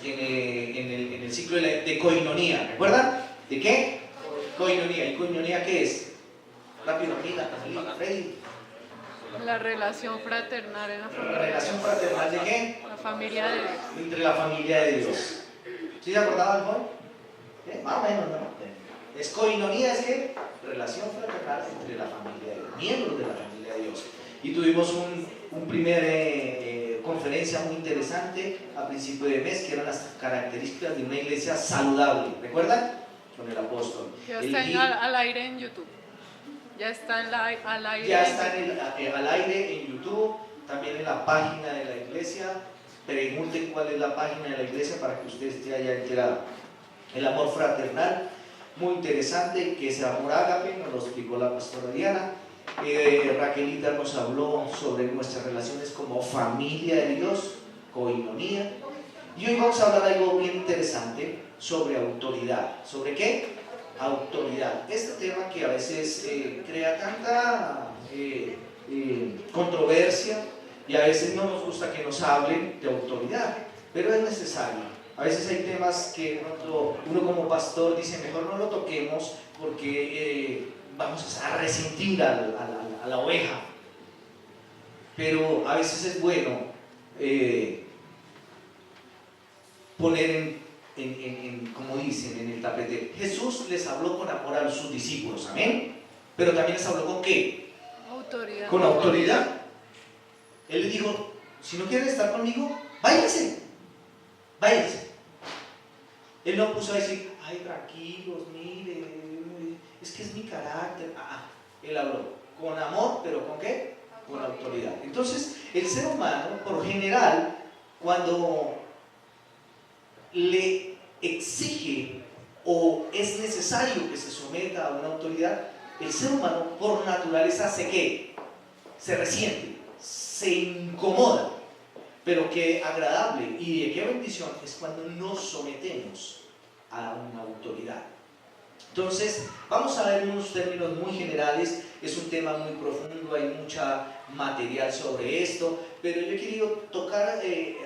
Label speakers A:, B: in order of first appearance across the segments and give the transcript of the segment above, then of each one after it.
A: en el ciclo de coinonía, ¿recuerdan? ¿De qué? Coinonía. ¿Y coinonía qué es? Rápido, Mina, Freddy.
B: La relación fraternal en la
A: ¿La
B: familia.
A: relación fraternal de qué?
B: La familia de Dios.
A: Entre la familia de Dios. ¿Sí se acordaban, Juan? Más o menos, ¿no? Es coinonía, es que relación fraternal entre la familia de Dios, miembros de la familia de Dios. Y tuvimos un primer conferencia muy interesante a principio de mes, que eran las características de una iglesia saludable. ¿Recuerdan? Con el apóstol.
B: Ya está al aire en YouTube. Ya está al aire.
A: Ya está al aire en YouTube, también en la página de la iglesia. Pregunten cuál es la página de la iglesia para que usted esté allá enterado. El amor fraternal, muy interesante, que ese amor ágape, nos lo explicó la pastora Diana. Raquelita nos habló sobre nuestras relaciones como familia de Dios, coinonía. Y hoy vamos a hablar de algo bien interesante sobre autoridad. ¿Sobre qué? Autoridad. Este tema que a veces crea tanta controversia y a veces no nos gusta que nos hablen de autoridad, pero es necesario. A veces hay temas que uno como pastor dice mejor no lo toquemos porque vamos a resentir a la oveja, pero a veces es bueno poner como dicen, en el tapete. Jesús les habló con amor a sus discípulos, amén, pero también les habló ¿con qué?
B: Autoridad.
A: Con autoridad. Él les dijo, si no quieren estar conmigo, váyanse, váyanse. Él no puso a decir, ay, tranquilos, mire, es que es mi carácter. Él habló con amor, pero ¿con qué? Con autoridad. Entonces, el ser humano, por general, cuando le exige o es necesario que se someta a una autoridad, el ser humano por naturaleza hace ¿qué? Se resiente, se incomoda. Pero qué agradable y de qué bendición es cuando nos sometemos a una autoridad. Entonces, vamos a ver unos términos muy generales. Es un tema muy profundo, hay mucha material sobre esto, pero yo he querido tocar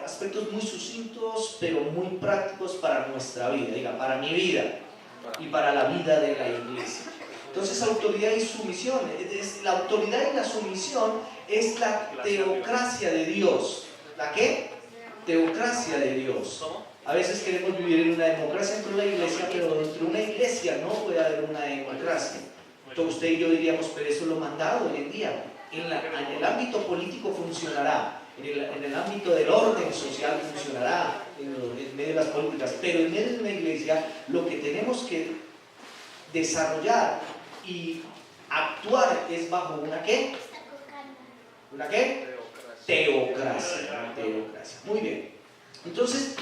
A: aspectos muy sucintos, pero muy prácticos para nuestra vida, diga, para mi vida y para la vida de la iglesia. Entonces, autoridad y sumisión. La autoridad y la sumisión es la teocracia de Dios. ¿La qué? Teocracia de Dios. A veces queremos vivir en una democracia dentro de la iglesia, pero dentro de una iglesia no puede haber una democracia. Entonces usted y yo diríamos, pero eso es lo mandado hoy en día. En el ámbito político funcionará, en el ámbito del orden social funcionará, en medio de las políticas, pero en medio de una iglesia lo que tenemos que desarrollar y actuar es bajo una ¿qué? ¿Una qué? Teocracia. Teocracia. Muy bien. Entonces,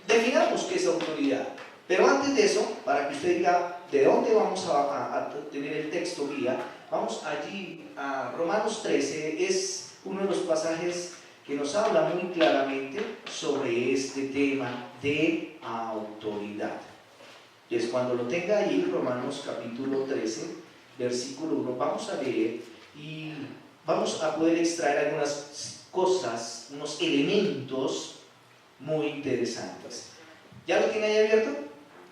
A: definamos qué es autoridad. Pero antes de eso, para que usted diga de dónde vamos a tener el texto guía, vamos allí a Romanos 13, es uno de los pasajes que nos habla muy claramente sobre este tema de autoridad. Entonces, cuando lo tenga ahí, Romanos capítulo 13, versículo 1, vamos a leer y vamos a poder extraer algunas cosas, unos elementos muy interesantes. ¿Ya lo tiene ahí abierto?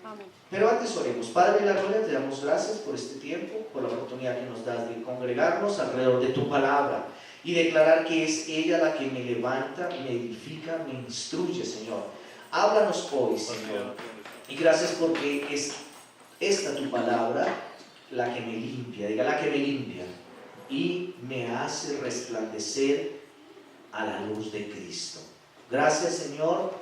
B: Amén.
A: Pero antes oremos. Padre de la gloria, te damos gracias por este tiempo, por la oportunidad que nos das de congregarnos alrededor de tu palabra y declarar que es ella la que me levanta, me edifica, me instruye, Señor. Háblanos hoy, Señor. Y gracias porque es esta tu palabra la que me limpia, diga la que me limpia y me hace resplandecer a la luz de Cristo. Gracias, Señor.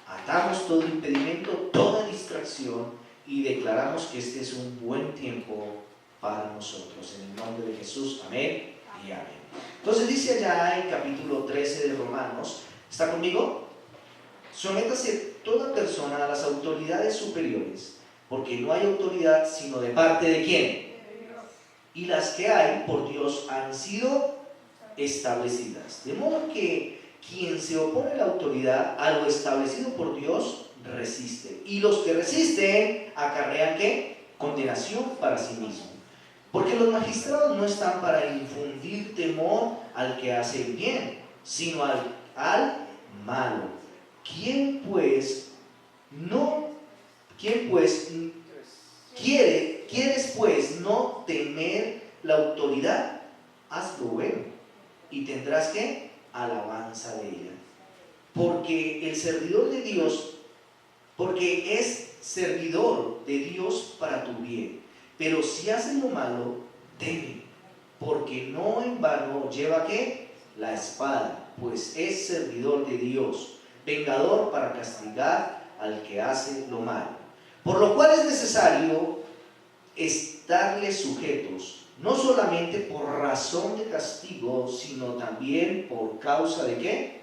A: Atamos todo impedimento, toda distracción y declaramos que este es un buen tiempo para nosotros. En el nombre de Jesús, amén y amén. Entonces dice allá en capítulo 13 de Romanos, ¿está conmigo? Sométase toda persona a las autoridades superiores, porque no hay autoridad sino de parte de ¿quién? Y las que hay por Dios han sido establecidas. De modo que quien se opone a la autoridad, a lo establecido por Dios, resiste. Y los que resisten acarrean ¿qué? Condenación para sí mismo. Porque los magistrados no están para infundir temor al que hace el bien, sino al malo. ¿quién pues no, quién pues quieres pues no temer la autoridad? Haz lo bueno y tendrás que alabanza de ella. Porque el servidor de Dios, porque es servidor de Dios para tu bien. Pero si haces lo malo, teme, porque no en vano lleva ¿qué? La espada, pues es servidor de Dios, vengador para castigar al que hace lo malo. Por lo cual es necesario estarles sujetos, no solamente por razón de castigo, sino también por causa de ¿qué?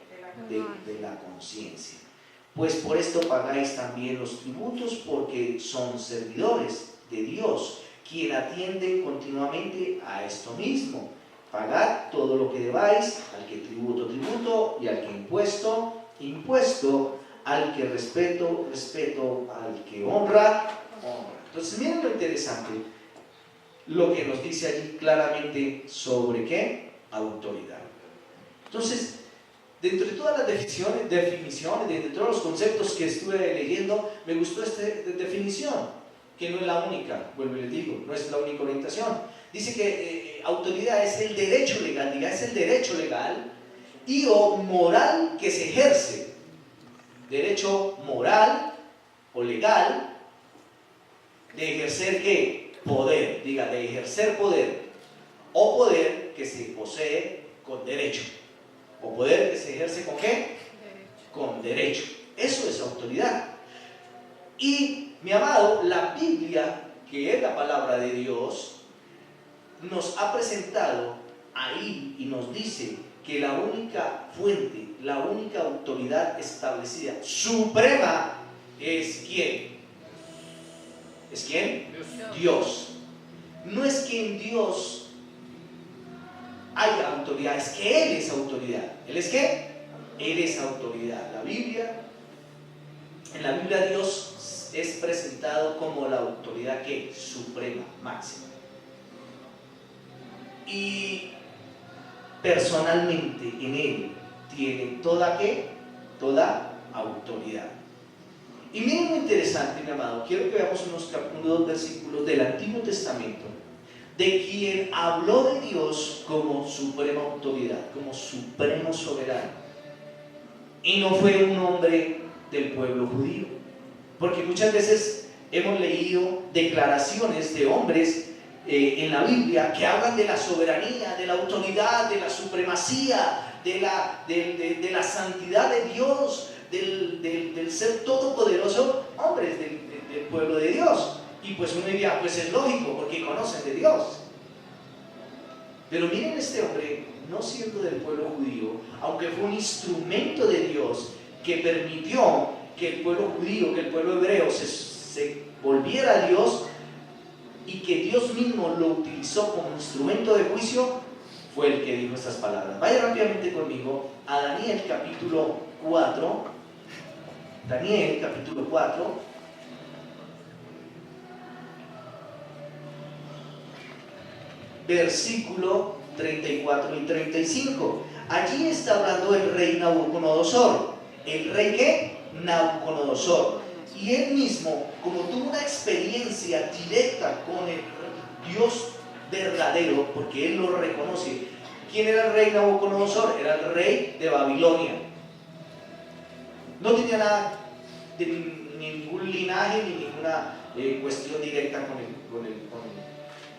A: De la conciencia. Pues por esto pagáis también los tributos, porque son servidores de Dios, quien atienden continuamente a esto mismo. Pagad todo lo que debáis, al que tributo, tributo, y al que impuesto, impuesto, al que respeto, respeto, al que honra, honra. Entonces miren lo interesante, lo que nos dice allí claramente sobre ¿qué? Autoridad. Entonces, dentro de todas las definiciones, de todos los conceptos que estuve leyendo, me gustó esta definición, que no es la única, vuelvo y les digo, no es la única orientación. Dice que autoridad es el derecho legal, es el derecho legal y o moral que se ejerce. Derecho moral o legal de ejercer ¿qué? Poder, diga, de ejercer poder, o poder que se posee con derecho. O poder que se ejerce ¿con qué?
B: Derecho.
A: Con derecho. Eso es autoridad. Y, mi amado, la Biblia, que es la palabra de Dios, nos ha presentado ahí y nos dice que la única fuente, la única autoridad establecida, suprema, es ¿quién? ¿Es quién? Dios. No es que en Dios haya autoridad, es que Él es autoridad. ¿Él es qué? Él es autoridad. En la Biblia Dios es presentado como la autoridad que suprema, máxima. Y personalmente en Él tiene toda autoridad. Y miren lo interesante, mi amado, quiero que veamos unos versículos del Antiguo Testamento de quien habló de Dios como suprema autoridad, como supremo soberano. Y no fue un hombre del pueblo judío, porque muchas veces hemos leído declaraciones de hombres en la Biblia que hablan de la soberanía, de la autoridad, de la supremacía, de la santidad de Dios, del ser todopoderoso, hombres del pueblo de Dios. Y pues uno diría, pues es lógico, porque conocen de Dios. Pero miren este hombre, no siendo del pueblo judío, aunque fue un instrumento de Dios que permitió que el pueblo judío, que el pueblo hebreo se volviera a Dios, y que Dios mismo lo utilizó como instrumento de juicio, fue el que dijo estas palabras. Vaya rápidamente conmigo a Daniel capítulo 4. Daniel capítulo 4. Versículo 34 y 35. Allí está hablando el rey Nabucodonosor. ¿El rey qué? Nabucodonosor. Y él mismo, como tuvo una experiencia directa con el Dios verdadero, porque él lo reconoce. ¿Quién era el rey Nabucodonosor? Era el rey de Babilonia. No tenía nada de ningún linaje ni ninguna cuestión directa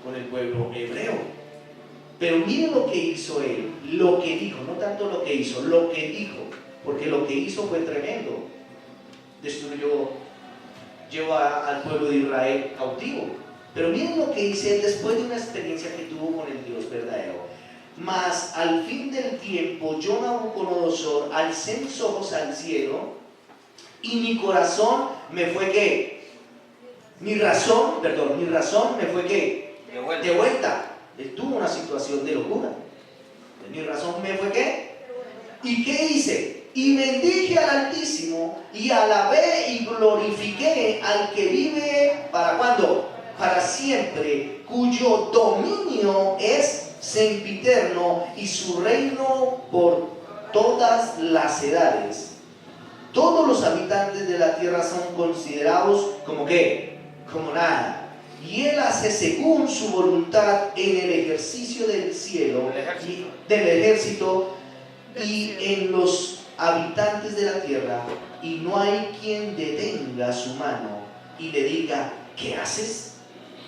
A: con el pueblo hebreo. Pero miren lo que hizo él, lo que dijo, no tanto lo que hizo, lo que dijo, porque lo que hizo fue tremendo. Llevó al pueblo de Israel cautivo. Pero miren lo que dice él después de una experiencia que tuvo con el Dios verdadero. Mas al fin del tiempo, yo Nabucodonosor alcé mis ojos al cielo y mi corazón me fue ¿qué? Mi razón me fue ¿qué? De vuelta. Él tuvo una situación de locura. Mi razón me fue ¿qué? ¿Y qué hice? Y bendije al Altísimo y alabé y glorifiqué al que vive ¿para cuándo? Para siempre, cuyo dominio es sempiterno y su reino por todas las edades. todos los habitantes de la tierra son considerados como ¿qué? Como nada. Y Él hace según su voluntad en el ejercicio del cielo, del ejército y en los habitantes de la tierra, y no hay quien detenga su mano y le diga, ¿qué haces?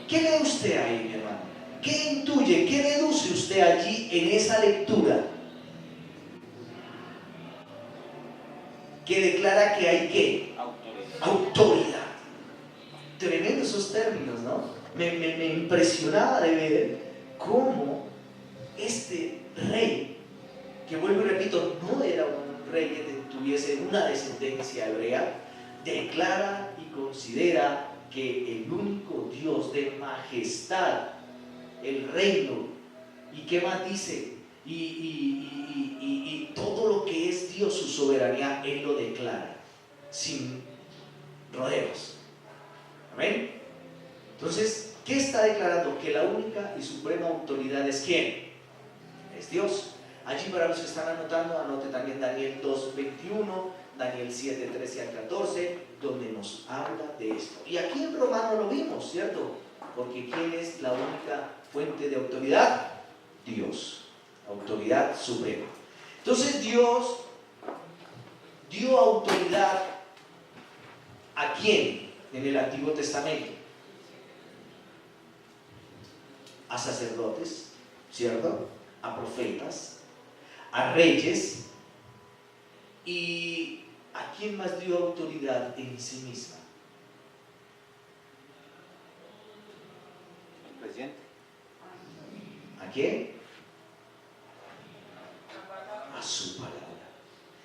A: ¿Qué lee usted ahí, mi hermano? ¿Qué intuye? ¿Qué deduce usted allí en esa lectura? Que declara que hay ¿qué? Autoridad. Tremendo esos términos, ¿no? Me impresionaba de ver cómo este rey, que vuelvo y repito, no era un rey que tuviese una descendencia hebrea, declara y considera que el único Dios de majestad, el reino, y qué más dice, y todo lo que es Dios, su soberanía, Él lo declara, sin rodeos. Amén. Entonces, ¿qué está declarando? Que la única y suprema autoridad es ¿quién? Es Dios. Allí, para los que están anotando, anote también Daniel 2:21, Daniel 7:13 al 14, donde nos habla de esto. Y aquí en Romano lo vimos, ¿cierto? Porque ¿quién es la única fuente de autoridad? Dios, autoridad suprema. Entonces Dios dio autoridad ¿a quién en el Antiguo Testamento? A sacerdotes, ¿cierto? A profetas, a reyes, y ¿a quién más dio autoridad en sí misma?
C: El presidente.
A: ¿A quién? A su palabra.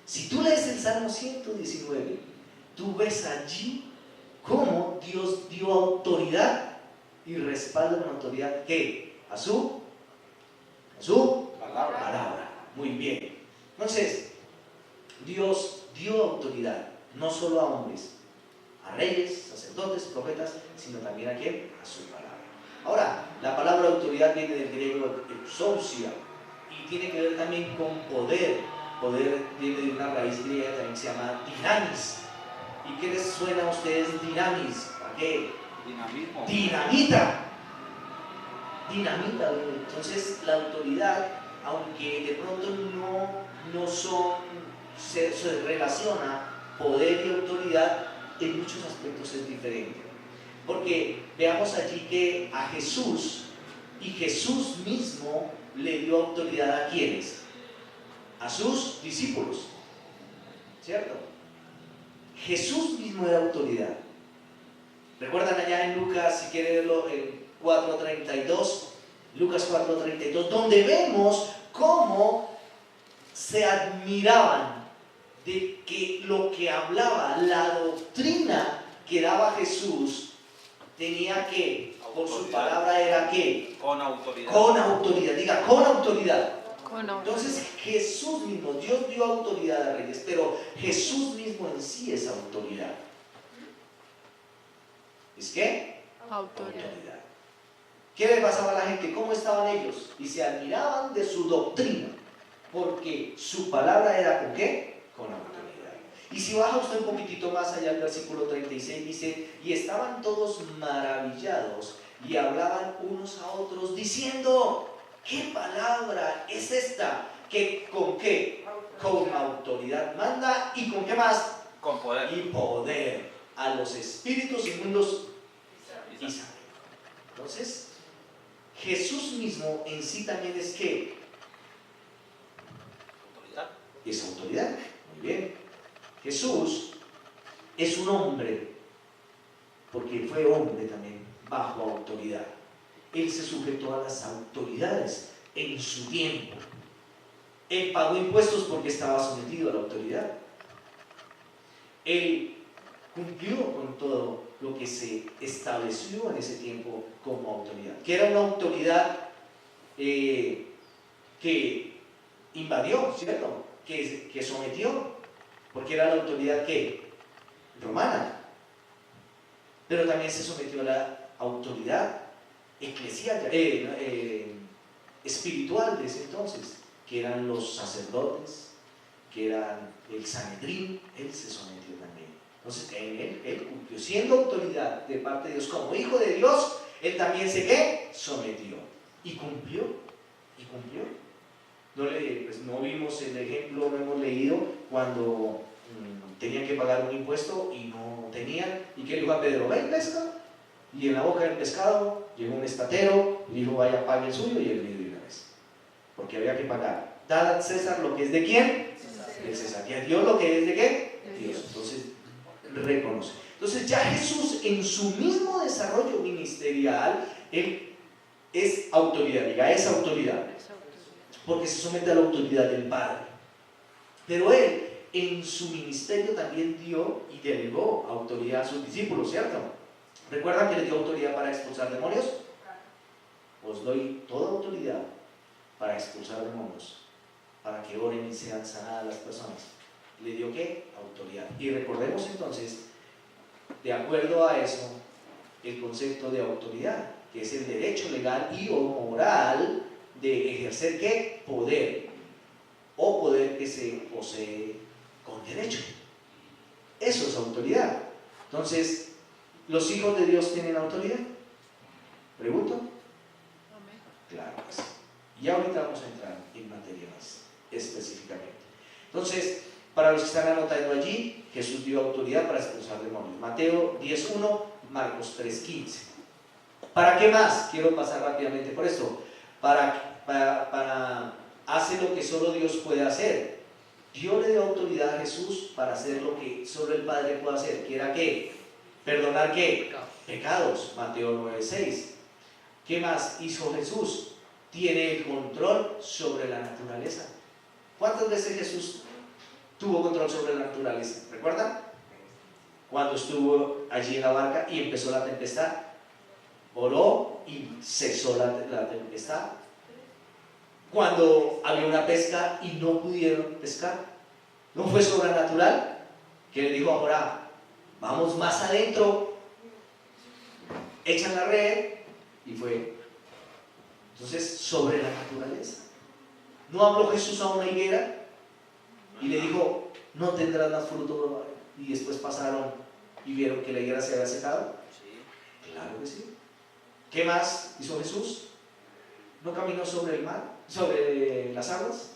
A: Si tú lees el Salmo 119, tú ves allí cómo Dios dio autoridad y respalda una autoridad que a su palabra. Muy bien. Entonces, Dios dio autoridad no solo a hombres, a reyes, sacerdotes, profetas, sino también a quién? A su palabra. Ahora, la palabra autoridad viene del griego exousia y tiene que ver también con poder. Poder viene de una raíz griega que también se llama dinamis. ¿Y qué les suena a ustedes dinamis? ¿A qué?
C: Dinamismo.
A: Dinamita. Dinamita. Entonces, la autoridad, aunque de pronto no se relaciona poder y autoridad, en muchos aspectos es diferente. Porque veamos allí que a Jesús, y Jesús mismo le dio autoridad a quienes, a sus discípulos, ¿cierto? Jesús mismo era autoridad. ¿Recuerdan allá en Lucas, si quieren verlo, en 4:32, Lucas 4:32, donde vemos cómo se admiraban de que lo que hablaba, la doctrina que daba Jesús, tenía que, por su palabra era que,
C: con autoridad.
A: Con autoridad, diga, con autoridad.
B: Con autoridad.
A: Entonces Jesús mismo, Dios dio autoridad a reyes, pero Jesús mismo en sí es autoridad. ¿Es qué?
B: Autoridad.
A: ¿Qué le pasaba a la gente? ¿Cómo estaban ellos? Y se admiraban de su doctrina, porque su palabra era ¿con qué? Con autoridad. Y si baja usted un poquitito más allá al versículo 36, dice, y estaban todos maravillados y hablaban unos a otros diciendo, ¿qué palabra es esta? ¿Que con qué? Con autoridad manda, y con qué más?
C: Con poder.
A: Y poder a los espíritus inmundos y sabe. Entonces, Jesús mismo en sí también es ¿qué?
C: Autoridad.
A: Es autoridad. Muy bien. Jesús es un hombre, porque fue hombre también, bajo autoridad. Él se sujetó a las autoridades en su tiempo. Él pagó impuestos porque estaba sometido a la autoridad. Él cumplió con todo lo que se estableció en ese tiempo como autoridad, que era una autoridad que invadió, ¿cierto? Que sometió, porque era la autoridad que romana, pero también se sometió a la autoridad eclesial, espiritual de ese entonces, que eran los sacerdotes, que eran el Sanedrín, él se sometió también. Entonces, él cumplió, siendo autoridad de parte de Dios, como hijo de Dios, él también se ¿qué? Sometió. Y cumplió, y cumplió. Pues no vimos el ejemplo, no hemos leído cuando tenían que pagar un impuesto y no tenían. ¿Y qué le dijo a Pedro? Ven, pesca. Y en la boca del pescado llegó un estatero y dijo, vaya, pague el suyo, y él le dio una vez. Porque había que pagar. Dad a César lo que es de quién? De César. Y a Dios lo que es de qué? Dios. Entonces, reconoce. Entonces, ya Jesús en su mismo desarrollo ministerial, él es autoridad, diga, es autoridad. Porque se somete a la autoridad del Padre. Pero él en su ministerio también dio y delegó autoridad a sus discípulos, ¿cierto? ¿Recuerdan que les dio autoridad para expulsar demonios? Os doy toda autoridad para expulsar demonios, para que oren y sean sanadas las personas. ¿Le dio qué? Autoridad. Y recordemos entonces, de acuerdo a eso, el concepto de autoridad, que es el derecho legal y o moral de ejercer ¿qué? Poder, o poder que se posee con derecho. Eso es autoridad. Entonces, ¿los hijos de Dios tienen autoridad? ¿Pregunto?
B: Amén.
A: Claro que sí. Y ahorita vamos a entrar en materia más específicamente. Entonces, para los que están anotando allí, Jesús dio autoridad para expulsar demonios. Mateo 10:1, Marcos 3:15. ¿Para qué más? Quiero pasar rápidamente por esto. Para hacer lo que solo Dios puede hacer. Dios le dio autoridad a Jesús para hacer lo que solo el Padre puede hacer. ¿Que era qué? Perdonar ¿qué? Pecados. Mateo 9:6. ¿Qué más hizo Jesús? Tiene el control sobre la naturaleza. ¿Cuántas veces Jesús tuvo control sobre la naturaleza? ¿Recuerdan? Cuando estuvo allí en la barca y empezó la tempestad, oró y cesó la tempestad. Cuando había una pesca y no pudieron pescar, ¿no fue sobrenatural? Que le dijo ahora, vamos más adentro, echan la red y fue. Entonces, sobre la naturaleza. ¿No habló Jesús a una higuera y le dijo, no tendrás más fruto? Y después pasaron y vieron que la higuera se había secado? Sí. Claro que sí. ¿Qué más hizo Jesús? ¿No caminó sobre el mar? ¿Sobre las aguas?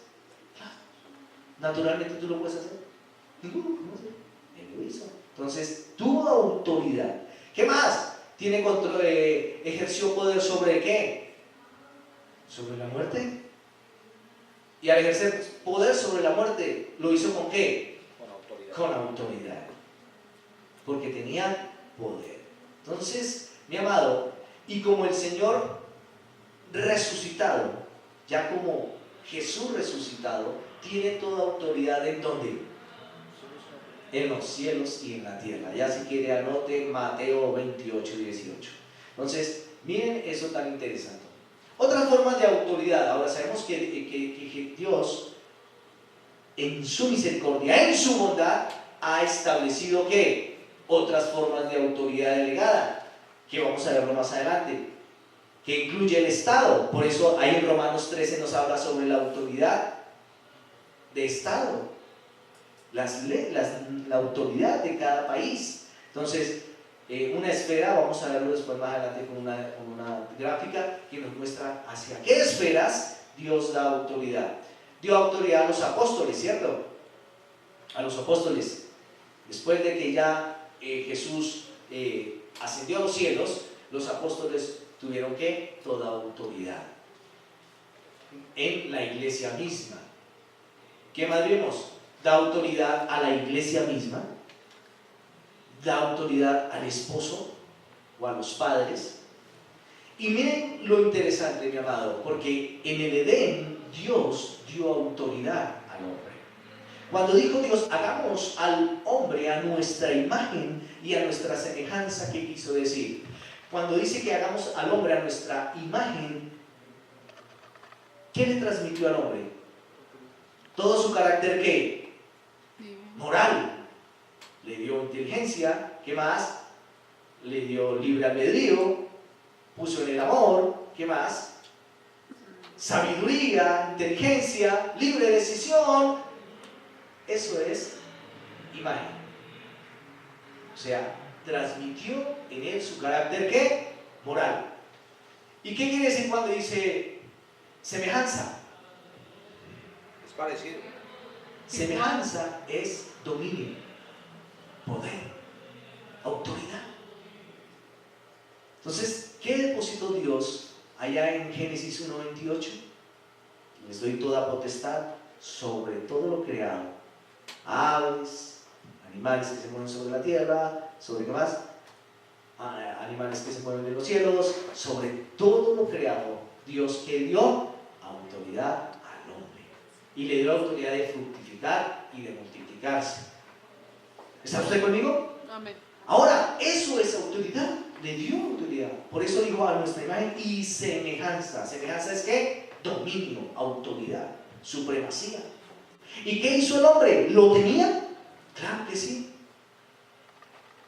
A: Claro. Naturalmente tú lo puedes hacer. Ninguno. Él lo hizo. Entonces, tuvo autoridad. ¿Qué más? Tiene control, ejerció poder sobre ¿qué? Sobre la muerte. Y al ejercer poder sobre la muerte, ¿lo hizo con qué? Con autoridad. Porque tenía poder. Entonces, mi amado, y como el Señor resucitado, ya como Jesús resucitado, tiene toda autoridad ¿en dónde? En los cielos y en la tierra. Ya si quiere anote Mateo 28:18. Entonces, miren eso tan interesante. Otras formas de autoridad. Ahora sabemos que Dios, en su misericordia, en su bondad, ha establecido ¿qué? Otras formas de autoridad delegada, que vamos a verlo más adelante, que incluye el Estado. Por eso ahí en Romanos 13 nos habla sobre la autoridad de Estado, la autoridad de cada país. Entonces, una esfera, vamos a verlo después más adelante con una gráfica que nos muestra hacia qué esferas Dios da autoridad. Dio autoridad a los apóstoles, ¿cierto? A los apóstoles. Después de que ya Jesús ascendió a los cielos, los apóstoles tuvieron ¿qué? Toda autoridad en la iglesia misma. ¿Qué más vimos? Da autoridad a la iglesia misma, da autoridad al esposo o a los padres. Y miren lo interesante, mi amado, porque en el Edén Dios dio autoridad al hombre. Cuando dijo Dios, hagamos al hombre a nuestra imagen y a nuestra semejanza, ¿qué quiso decir? Cuando dice que hagamos al hombre a nuestra imagen, ¿qué le transmitió al hombre? Todo su carácter ¿qué? Moral. Le dio inteligencia, ¿qué más? Le dio libre albedrío, puso en el amor, ¿qué más? Sabiduría, inteligencia, libre decisión. Eso es imagen. O sea, transmitió en él su carácter, ¿qué? Moral. ¿Y qué quiere decir cuando dice semejanza?
C: Es parecido.
A: Semejanza es dominio, poder, autoridad. Entonces, ¿qué depositó Dios allá en Génesis 1:28? Les doy toda potestad sobre todo lo creado, aves, animales que se mueven sobre la tierra, sobre qué más, animales que se mueven en los cielos, sobre todo lo creado. Dios que dio autoridad al hombre y le dio autoridad de fructificar y de multiplicarse. ¿Está usted conmigo?
B: Amén.
A: Ahora, eso es autoridad, le dio autoridad. Por eso dijo a nuestra imagen y semejanza. Semejanza es ¿qué? Dominio, autoridad, supremacía. ¿Y qué hizo el hombre? ¿Lo tenía? Claro que sí.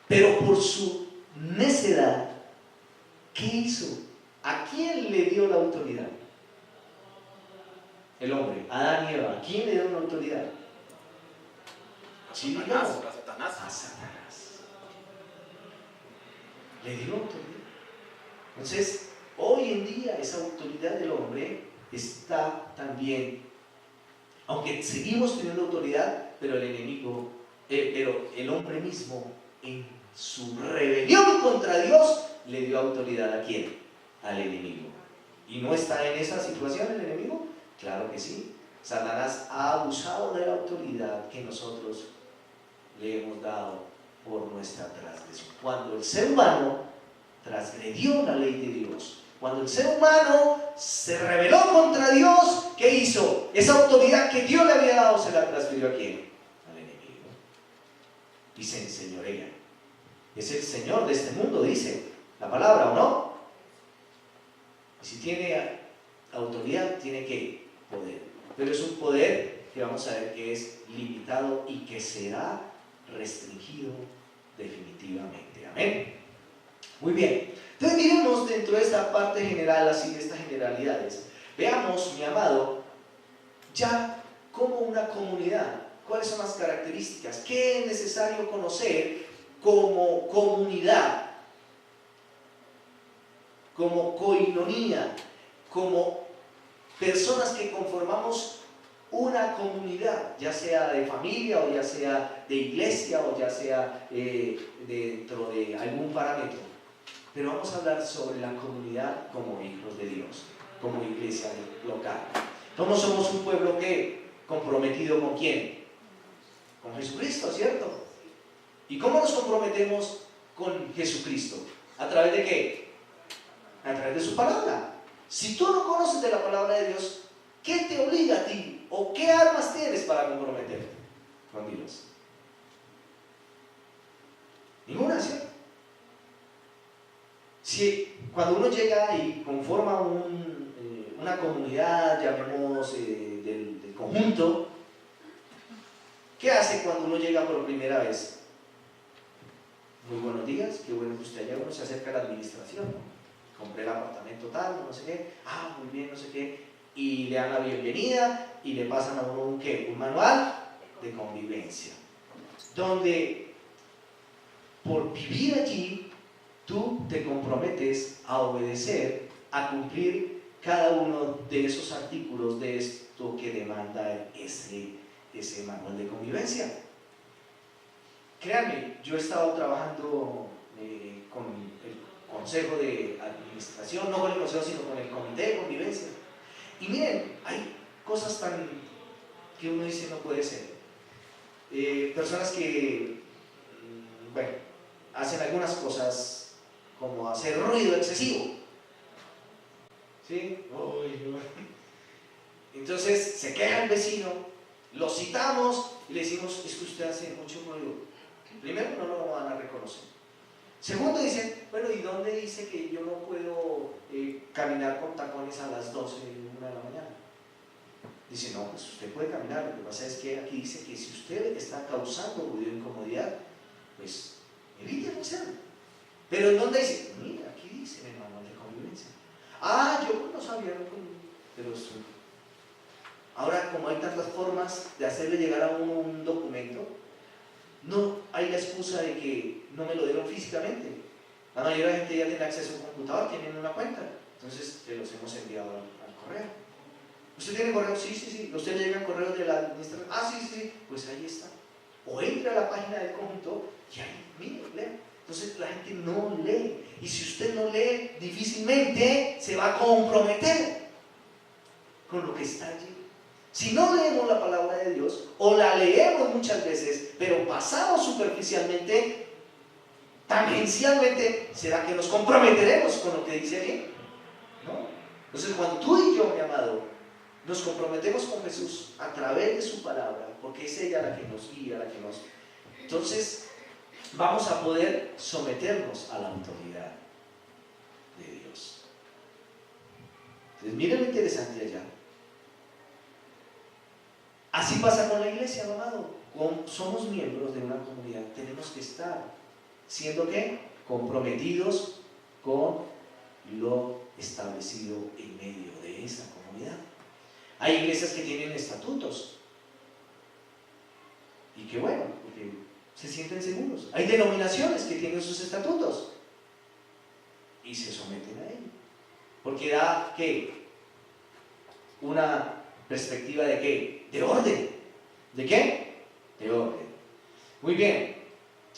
A: Pero por su necedad, ¿qué hizo? ¿A quién le dio la autoridad? El hombre, Adán y Eva. ¿A quién le dio la autoridad? ¿Sí,
C: A Satanás.
A: a Satanás. Le dio autoridad. Entonces, hoy en día esa autoridad del hombre está también, aunque seguimos teniendo autoridad, pero el enemigo, pero el hombre mismo en su rebelión contra Dios le dio autoridad ¿a quién? Al enemigo. ¿Y no está en esa situación el enemigo? Claro que sí. Satanás ha abusado de la autoridad que nosotros le hemos dado por nuestra transgresión. Cuando el ser humano transgredió la ley de Dios, cuando el ser humano se rebeló contra Dios, ¿qué hizo? Esa autoridad que Dios le había dado se la transfirió ¿a quién? Al enemigo. Y se enseñorea. Es el Señor de este mundo, dice la palabra, ¿o no? Y si tiene autoridad, tiene ¿qué? Poder. Pero es un poder que vamos a ver que es limitado y que será restringido definitivamente. Amén. Muy bien. Entonces miremos dentro de esta parte general, así de estas generalidades. Veamos, mi amado, ya como una comunidad. ¿Cuáles son las características? ¿Qué es necesario conocer como comunidad? Como coinonía, como personas que conformamos una comunidad, ya sea de familia o ya sea de iglesia o ya sea dentro de algún parámetro. Pero vamos a hablar sobre la comunidad como hijos de Dios, como iglesia local. ¿Cómo somos un pueblo que comprometido con quién? Con Jesucristo, ¿cierto? ¿Y cómo nos comprometemos con Jesucristo? ¿A través de qué? A través de su palabra. Si tú no conoces de la palabra de Dios, ¿qué te obliga a ti? ¿O qué armas tienes para comprometerte con Dios? Ninguna, ¿cierto? Si cuando uno llega y conforma una comunidad, llamemos del conjunto, ¿qué hace cuando uno llega por primera vez? Muy buenos días, qué bueno que usted haya, uno se acerca a la administración, ¿no? Compré el apartamento tal, no sé qué, muy bien, no sé qué, y le dan la bienvenida y le pasan a uno un ¿qué? Un manual de convivencia, donde por vivir allí tú te comprometes a obedecer, a cumplir cada uno de esos artículos de esto que demanda ese manual de convivencia. Créanme, yo he estado trabajando con el Consejo de Administración, no con el Consejo, sino con el Comité de Convivencia. Y miren, hay cosas tan que uno dice no puede ser. Personas que, bueno, hacen algunas cosas como hacer ruido excesivo. ¿Sí? Entonces se queja el vecino, lo citamos y le decimos, es que usted hace mucho ruido. Primero, no lo van a reconocer. Segundo, dicen, bueno, ¿y dónde dice que yo no puedo caminar con tacones a las 12 y 1 de la mañana? Dice, no, pues usted puede caminar, lo que pasa es que aquí dice que si usted está causando ruido e incomodidad, pues evite hacerlo. Pero ¿en dónde dice? Mira, aquí dice en el manual de convivencia. Yo no sabía, pero Ahora, como hay tantas formas de hacerle llegar a uno un documento, no hay la excusa de que no me lo dieron físicamente. La mayoría de la gente ya tiene acceso a un computador, tienen una cuenta, entonces te los hemos enviado al correo. ¿Usted tiene correo? Sí, sí, sí. ¿Usted le llega correo de la administración? Ah, sí, sí, sí. Pues ahí está. O entra a la página del conjunto y ahí, mire, lea. Entonces la gente no lee. Y si usted no lee, difícilmente se va a comprometer con lo que está allí. Si no leemos la palabra de Dios, o la leemos muchas veces, pero pasamos superficialmente, tangencialmente, ¿será que nos comprometeremos con lo que dice allí? ¿No? Entonces, cuando tú y yo, mi amado, nos comprometemos con Jesús a través de su palabra, porque es ella la que nos guía, la que nos... Entonces, vamos a poder someternos a la autoridad de Dios. Entonces, miren lo interesante allá. Así pasa con la iglesia, amado. Somos miembros de una comunidad, tenemos que estar siendo ¿qué? Comprometidos con lo establecido en medio de esa comunidad. Hay iglesias que tienen estatutos y que bueno, porque se sienten seguros. Hay denominaciones que tienen sus estatutos y se someten a ellos, porque da ¿qué? Una perspectiva de ¿qué? De orden. ¿De qué? De orden. Muy bien.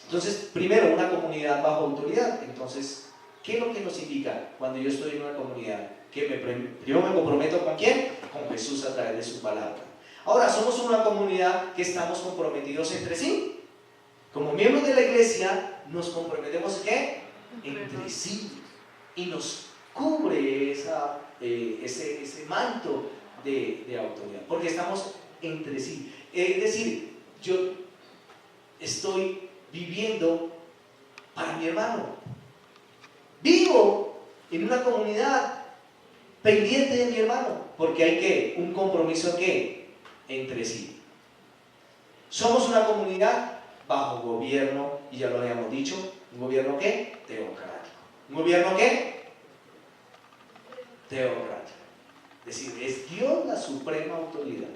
A: Entonces, primero, una comunidad bajo autoridad. Entonces, ¿qué es lo que nos indica cuando yo estoy en una comunidad? Que yo me comprometo ¿con quién? Con Jesús a través de su palabra. Ahora, somos una comunidad que estamos comprometidos entre sí. Como miembros de la iglesia, nos comprometemos ¿qué? Entre sí. Y nos cubre ese manto de autoridad. Porque estamos entre sí. Es decir, yo estoy viviendo para mi hermano. Vivo en una comunidad pendiente de mi hermano, porque hay ¿qué? Un compromiso ¿qué? Entre sí. Somos una comunidad bajo gobierno, y ya lo habíamos dicho, un gobierno ¿qué? Teocrático. ¿Un gobierno qué? Teocrático. Es decir, es Dios la suprema autoridad.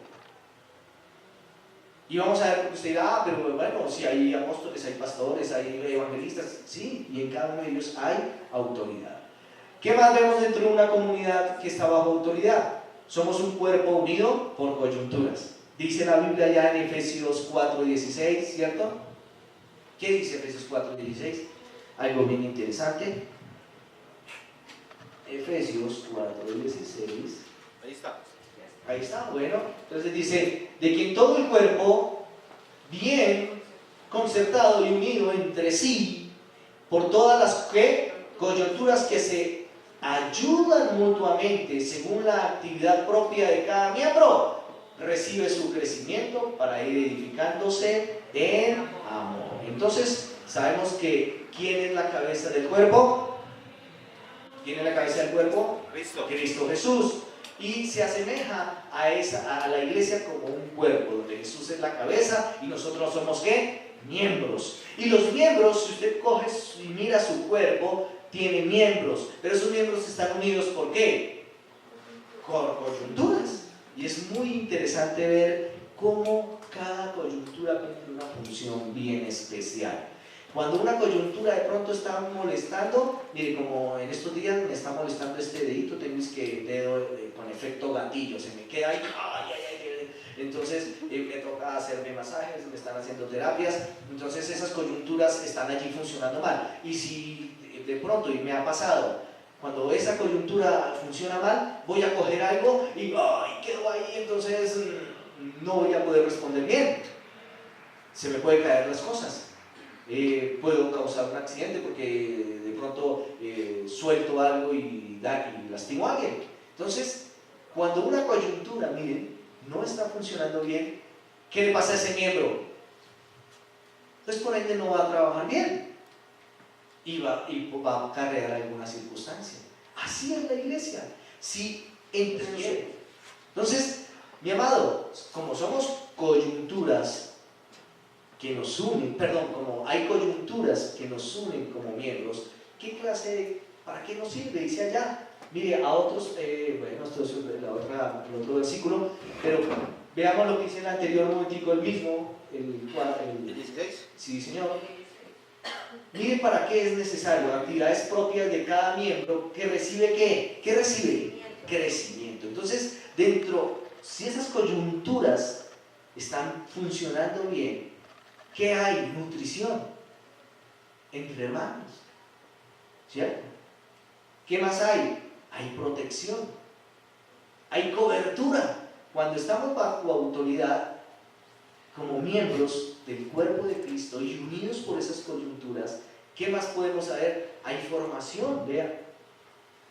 A: Y vamos a ver, porque usted dirá, pero bueno, si hay apóstoles, hay pastores, hay evangelistas, sí, y en cada uno de ellos hay autoridad. ¿Qué más vemos dentro de una comunidad que está bajo autoridad? Somos un cuerpo unido por coyunturas. Dice la Biblia ya en Efesios 4:16, ¿cierto? ¿Qué dice Efesios 4:16? Algo bien interesante. Efesios 4:16.
C: Ahí está.
A: Ahí está, bueno. Entonces dice, de quien todo el cuerpo, bien concertado y unido entre sí, por todas las coyunturas que se ayudan mutuamente según la actividad propia de cada miembro, recibe su crecimiento para ir edificándose en amor. Entonces, sabemos que ¿quién es la cabeza del cuerpo? ¿Quién es la cabeza del cuerpo?
C: Cristo.
A: Cristo Jesús. Y se asemeja a la iglesia como un cuerpo, donde Jesús es la cabeza y nosotros somos ¿qué? Miembros. Y los miembros, si usted coge y mira su cuerpo, tiene miembros, pero esos miembros están unidos ¿por qué? Con coyunturas. Y es muy interesante ver cómo cada coyuntura cumple una función bien especial. Cuando una coyuntura de pronto está molestando, mire, como en estos días me está molestando este dedito, tengo que dedo con efecto gatillo, se me queda ahí, ay, ay, ay. Entonces me toca hacerme masajes, me están haciendo terapias, entonces esas coyunturas están allí funcionando mal. Y si de pronto, y me ha pasado, cuando esa coyuntura funciona mal, voy a coger algo y ay, quedó ahí, entonces no voy a poder responder bien. Se me pueden caer las cosas. Puedo causar un accidente porque de pronto suelto algo y lastimo a alguien. Entonces, cuando una coyuntura, miren, no está funcionando bien, ¿qué le pasa a ese miembro? Pues por ende no va a trabajar bien y va a acarrear alguna circunstancia. Así es la iglesia. Si entre nosotros. Entonces, mi amado, como somos coyunturas que nos unen, como hay coyunturas que nos unen como miembros, ¿qué clase, para qué nos sirve? Dice allá, Mire, a otros, bueno, esto es el otro versículo, pero veamos lo que dice el anterior momentico, el mismo,
C: ¿El 16?
A: sí, señor. Mire para qué es necesario actividades propias de cada miembro que recibe ¿qué? ¿Qué recibe? Crecimiento. Entonces, si esas coyunturas están funcionando bien, ¿qué hay? Nutrición entre hermanos, ¿cierto? ¿Qué más hay? Hay protección, hay cobertura. Cuando estamos bajo autoridad, como miembros del cuerpo de Cristo y unidos por esas coyunturas, ¿qué más podemos saber? Hay formación, vean,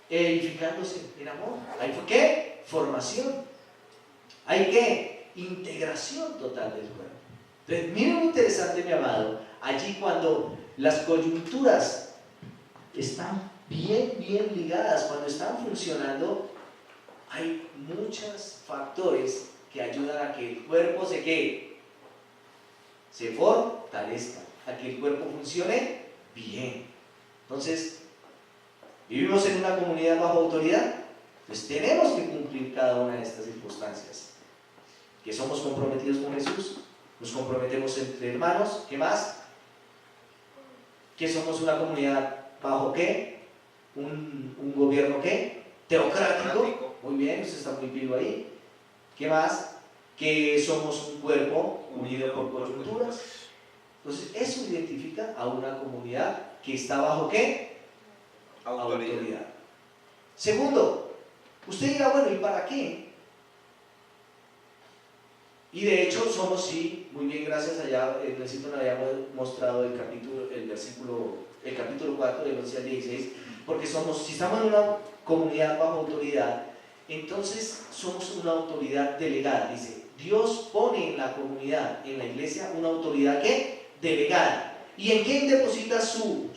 A: edificándose en amor. ¿Hay qué? Formación. ¿Hay qué? Integración total del cuerpo. Entonces, miren lo interesante, mi amado, allí cuando las coyunturas están bien ligadas, cuando están funcionando, hay muchos factores que ayudan a que el cuerpo se fortalezca, a que el cuerpo funcione bien. Entonces, vivimos en una comunidad bajo autoridad, pues tenemos que cumplir cada una de estas circunstancias. Que somos comprometidos con Jesús, nos comprometemos entre hermanos, ¿qué más? Que somos una comunidad bajo ¿qué? Un gobierno ¿qué? Teocrático. Muy bien, usted está muy vivo ahí. ¿Qué más? Que somos un cuerpo unido por coyunturas. Entonces, eso identifica a una comunidad que está bajo ¿qué? Autoridad. Segundo, usted dirá, bueno, ¿y para qué? Y de hecho somos, sí, muy bien, gracias allá, en el sitio nos habíamos mostrado el capítulo 4 del 11 al 16, porque si estamos en una comunidad bajo autoridad, entonces somos una autoridad delegada. Dice, Dios pone en la comunidad, en la iglesia, una autoridad ¿qué? Delegada. ¿Y en quién deposita su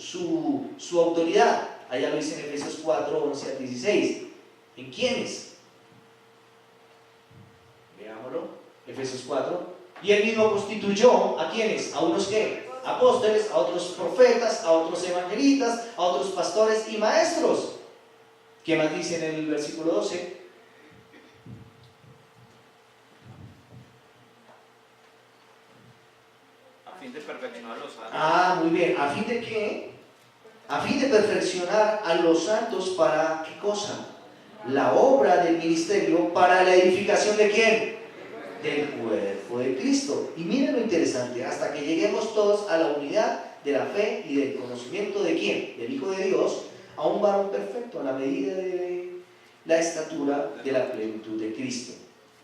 A: autoridad? Allá lo dice en Efesios 4, 11 al 16. ¿En quiénes? Veámoslo. Efesios 4, y él mismo constituyó ¿a quiénes? A unos ¿qué? Apóstoles, a otros profetas, a otros evangelistas, a otros pastores y maestros. ¿Qué más dice en el versículo 12?
C: A fin de perfeccionar a los santos.
A: Ah, muy bien. ¿A fin de qué? A fin de perfeccionar a los santos para ¿qué cosa? La obra del ministerio para la edificación ¿de quién? Del cuerpo de Cristo. Y miren lo interesante, hasta que lleguemos todos a la unidad de la fe y del conocimiento ¿de quién? Del Hijo de Dios, a un varón perfecto, a la medida de la estatura de la plenitud de Cristo.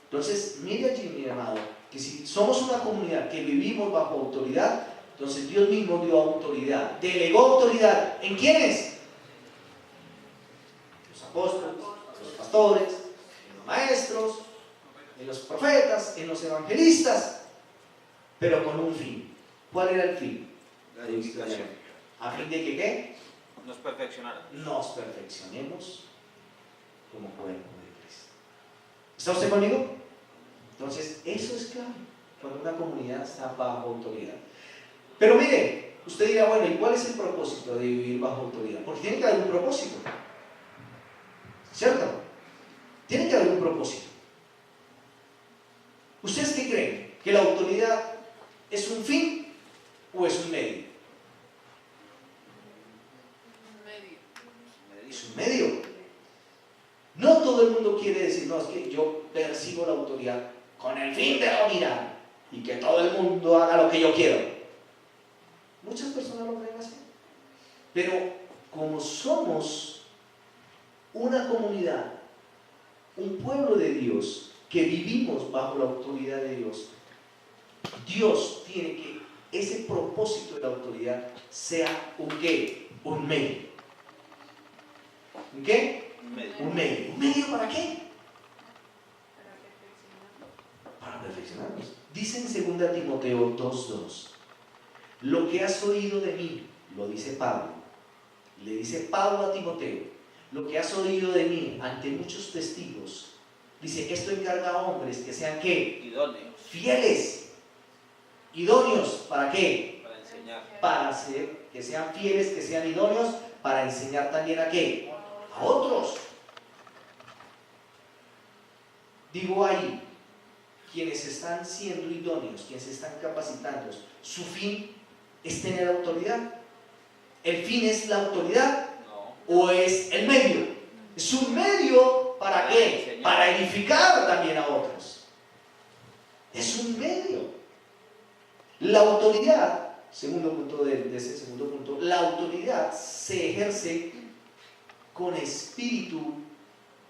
A: Entonces, mire allí, mi amado, que si somos una comunidad que vivimos bajo autoridad, entonces Dios mismo dio autoridad, delegó autoridad. ¿En quiénes? Los apóstoles, los pastores, los maestros, en los profetas, en los evangelistas, pero con un fin. ¿Cuál era el fin?
C: La edificación.
A: ¿A fin de que qué?
C: Nos perfeccionaron.
A: Nos perfeccionemos como cuerpo de Cristo. ¿Está usted conmigo? Entonces, eso es clave cuando una comunidad está bajo autoridad. Pero mire, usted dirá, bueno, ¿y cuál es el propósito de vivir bajo autoridad? Porque tiene que haber un propósito, ¿cierto? Tiene que haber un propósito. ¿Ustedes qué creen? ¿Que la autoridad es un fin o es un medio? Es un medio. No todo el mundo quiere decir, no, es que yo percibo la autoridad con el fin de dominar y que todo el mundo haga lo que yo quiero. Muchas personas lo creen así. Pero como somos una comunidad, un pueblo de Dios, que vivimos bajo la autoridad de Dios, Dios tiene que ese propósito de la autoridad sea un ¿qué? Un medio. ¿Un qué?
C: Un medio.
A: Un medio. ¿Un medio para qué? Para perfeccionarnos. Dice en 2 Timoteo 2:2, lo que has oído de mí, lo dice Pablo, le dice Pablo a Timoteo, lo que has oído de mí ante muchos testigos. Dice, esto encarga a hombres que sean ¿qué?
C: Idóneos.
A: Fieles, idóneos, ¿para qué?
C: Para enseñar.
A: Para ser, que sean fieles, que sean idóneos, para enseñar también ¿a qué? A otros. Digo ahí, quienes están siendo idóneos, quienes se están capacitando, su fin es tener autoridad. ¿El fin es la autoridad
C: No.
A: o es el medio? Es un medio ¿para qué? Para edificar también a otros. Es un medio. La autoridad, segundo punto de ese segundo punto, la autoridad se ejerce con espíritu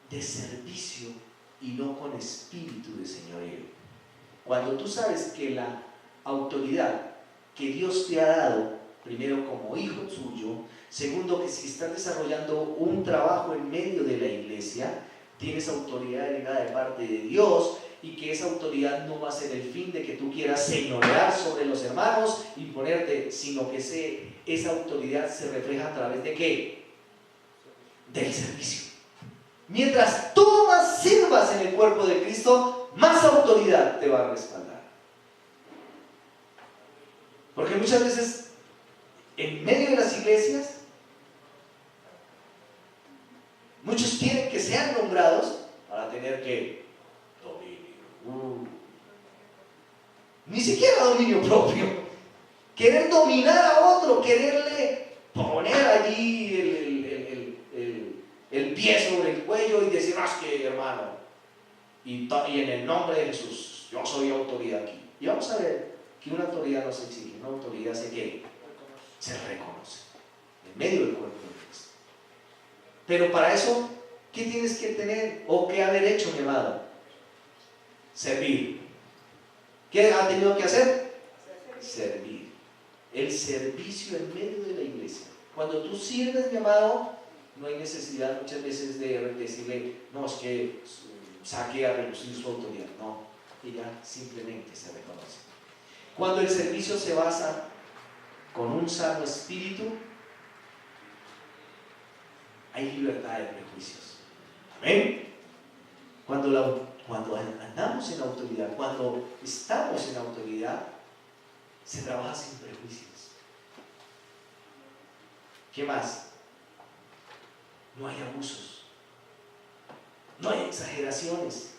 A: de servicio y no con espíritu de señorío. Cuando tú sabes que la autoridad que Dios te ha dado, primero como hijo suyo, segundo que si estás desarrollando un trabajo en medio de la iglesia, tienes autoridad delegada de parte de Dios, y que esa autoridad no va a ser el fin de que tú quieras señorear sobre los hermanos, imponerte, sino que esa autoridad se refleja a través de ¿qué? Del servicio. Mientras tú más sirvas en el cuerpo de Cristo, más autoridad te va a respaldar. Porque muchas veces, en medio de las iglesias, muchos quieren que sean nombrados para tener que dominio. Ni siquiera dominio propio. Querer dominar a otro, quererle poner allí el pie sobre el cuello y decir, más que hermano, y en el nombre de Jesús, yo soy autoridad aquí. Y vamos a ver que una autoridad no se exige, una autoridad se reconoce en medio del cuerpo de Cristo. Pero para eso, ¿qué tienes que tener o qué haber hecho, mi amado? Servir. ¿Qué ha tenido que hacer? Servir. El servicio en medio de la iglesia. Cuando tú sirves, mi amado, no hay necesidad muchas veces de decirle, no, es que saque a relucir su autoridad. No, ella simplemente se reconoce. Cuando el servicio se basa con un sano espíritu, hay libertad de prejuicios. Amén. Cuando andamos en autoridad, cuando estamos en autoridad, se trabaja sin prejuicios. ¿Qué más? No hay abusos, no hay exageraciones,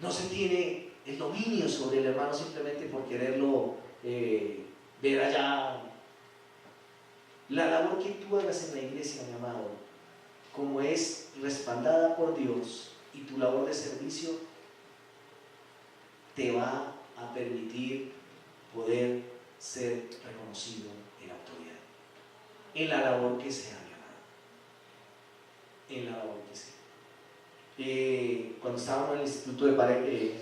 A: no se tiene el dominio sobre el hermano simplemente por quererlo ver allá. La labor que tú hagas en la iglesia, mi amado, como es respaldada por Dios, y tu labor de servicio te va a permitir poder ser reconocido en autoridad, en la labor que sea, mi amado, en la labor que sea. Cuando estábamos en el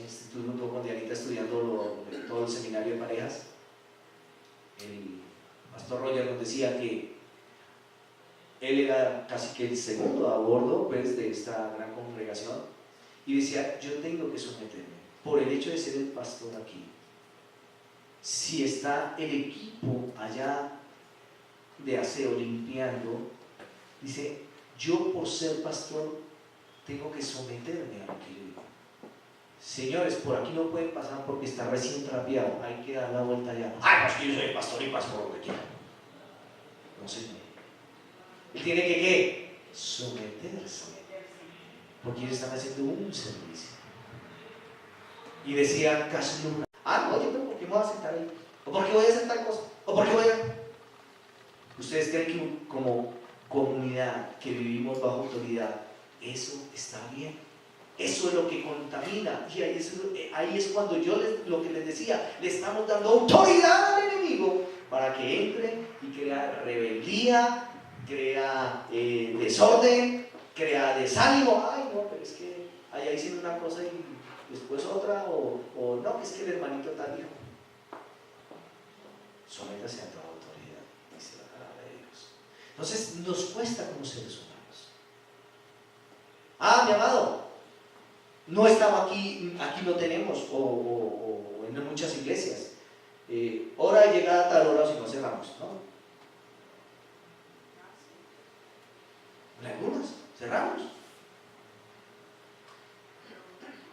A: Instituto con Dianita estudiando todo el seminario de parejas, el pastor Roger nos decía que él era casi que el segundo a bordo pues, de esta gran congregación, y decía, yo tengo que someterme por el hecho de ser el pastor aquí. Si está el equipo allá de aseo limpiando, dice, yo por ser pastor tengo que someterme a lo que yo digo. Señores, por aquí no pueden pasar porque está recién trapeado, hay que dar la vuelta allá. Ay, pues que yo soy pastor y paso por lo que quiera. No, señor. Él tiene que ¿qué? Someterse, porque ellos están haciendo un servicio. Y decía casi una, no, yo creo, ¿por qué me voy a sentar ahí? ¿O por qué voy a hacer tal cosa? ¿O por qué voy a...? ¿Ustedes creen que como comunidad que vivimos bajo autoridad, eso está bien? Eso es lo que contamina. Y ahí es cuando yo lo que les decía, le estamos dando autoridad al enemigo para que entre y crea rebeldía, crea desorden, crea desánimo. Ay, no, pero es que allá hicieron una cosa y después otra, o no, es que el hermanito tal dijo. Sométase a toda autoridad, dice la palabra de Dios. Entonces, nos cuesta como seres humanos. Mi amado, no estaba aquí no tenemos, o en muchas iglesias, hora de llegada a tal hora, si no cerramos, ¿no? En algunas, cerramos.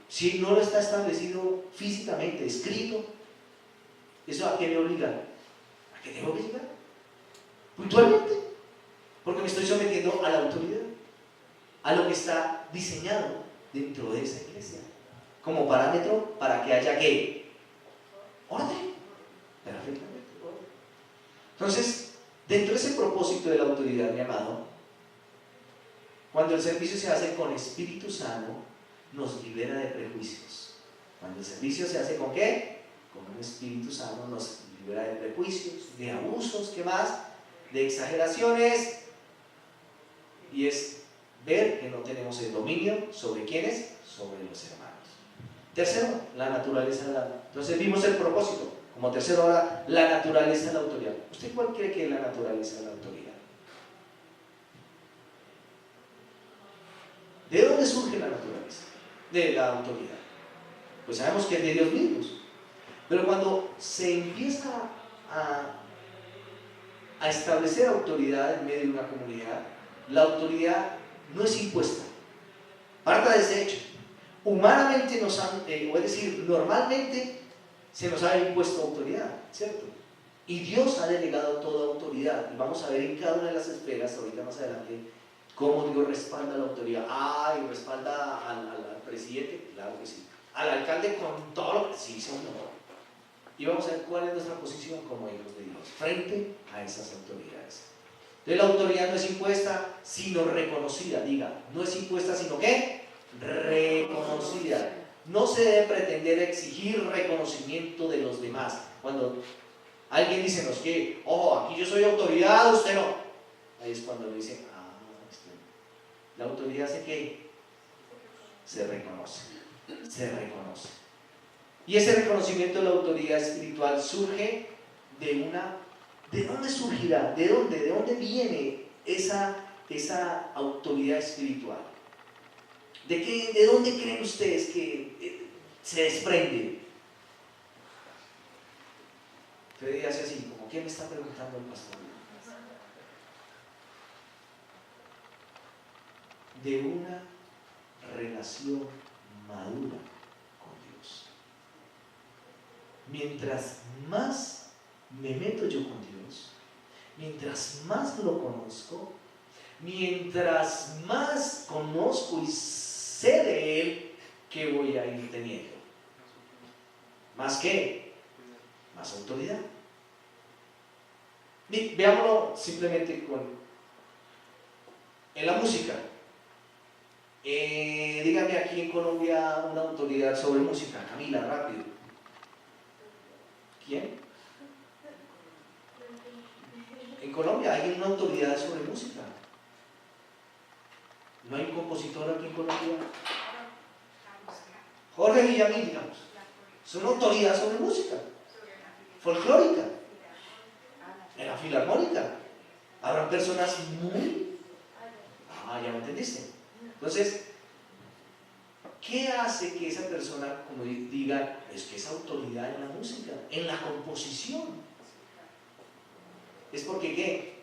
A: Si no lo está establecido físicamente, escrito, ¿eso a qué me obliga? ¿A qué tengo que llegar? Puntualmente, porque me estoy sometiendo a la autoridad, a lo que está diseñado dentro de esa iglesia, como parámetro para que haya ¿qué? Orden. Perfectamente. Entonces, dentro de ese propósito de la autoridad, mi amado, cuando el servicio se hace con espíritu sano, nos libera de prejuicios. Cuando el servicio se hace con ¿qué? Con un espíritu sano, nos libera de prejuicios, de abusos, ¿qué más? De exageraciones. Y es ver que no tenemos el dominio sobre quiénes, sobre los hermanos. Tercero, la naturaleza de la... Entonces vimos el propósito. Como tercero ahora, la naturaleza de la autoridad. ¿Usted cuál cree que es la naturaleza de la autoridad? ¿De dónde surge la naturaleza de la autoridad? Pues sabemos que es de Dios mismos. Pero cuando se empieza a establecer autoridad en medio de una comunidad, la autoridad no es impuesta. Parta de ese hecho. Humanamente nos han, o es decir, normalmente se nos ha impuesto autoridad, ¿cierto? Y Dios ha delegado toda autoridad. Y vamos a ver en cada una de las esferas, ahorita más adelante, cómo Dios respalda la autoridad. Y respalda al presidente, claro que sí. Al alcalde con todo lo que sí, señor. Y vamos a ver cuál es nuestra posición como hijos de Dios frente a esas autoridades. Entonces la autoridad no es impuesta, sino reconocida. Diga, no es impuesta, sino ¿qué? Reconocida. No se debe pretender exigir reconocimiento de los demás. Cuando alguien dice, no es que, aquí yo soy autoridad, usted no. Ahí es cuando le dicen, la autoridad hace que se reconoce. Se reconoce. Y ese reconocimiento de la autoridad espiritual surge de una... ¿De dónde surgirá? ¿De dónde? ¿De dónde viene esa autoridad espiritual? ¿De dónde creen ustedes que se desprende? Freddy hace así, como ¿quién me está preguntando el pastor? De una relación madura con Dios. Mientras más me meto yo con Dios, mientras más lo conozco, mientras más conozco y sé de Él, ¿qué voy a ir teniendo? ¿Más qué? Más autoridad. Veámoslo simplemente en la música. Dígame aquí en Colombia una autoridad sobre música. Camila, rápido. ¿Quién? En Colombia hay una autoridad sobre música. ¿No hay un compositor aquí en Colombia? Jorge Villamil, digamos. Es una autoridad sobre música folclórica. En la filarmónica habrán personas muy... ya me entendiste. Entonces, ¿qué hace que esa persona, como diga, es que es autoridad en la música, en la composición? Es porque ¿qué?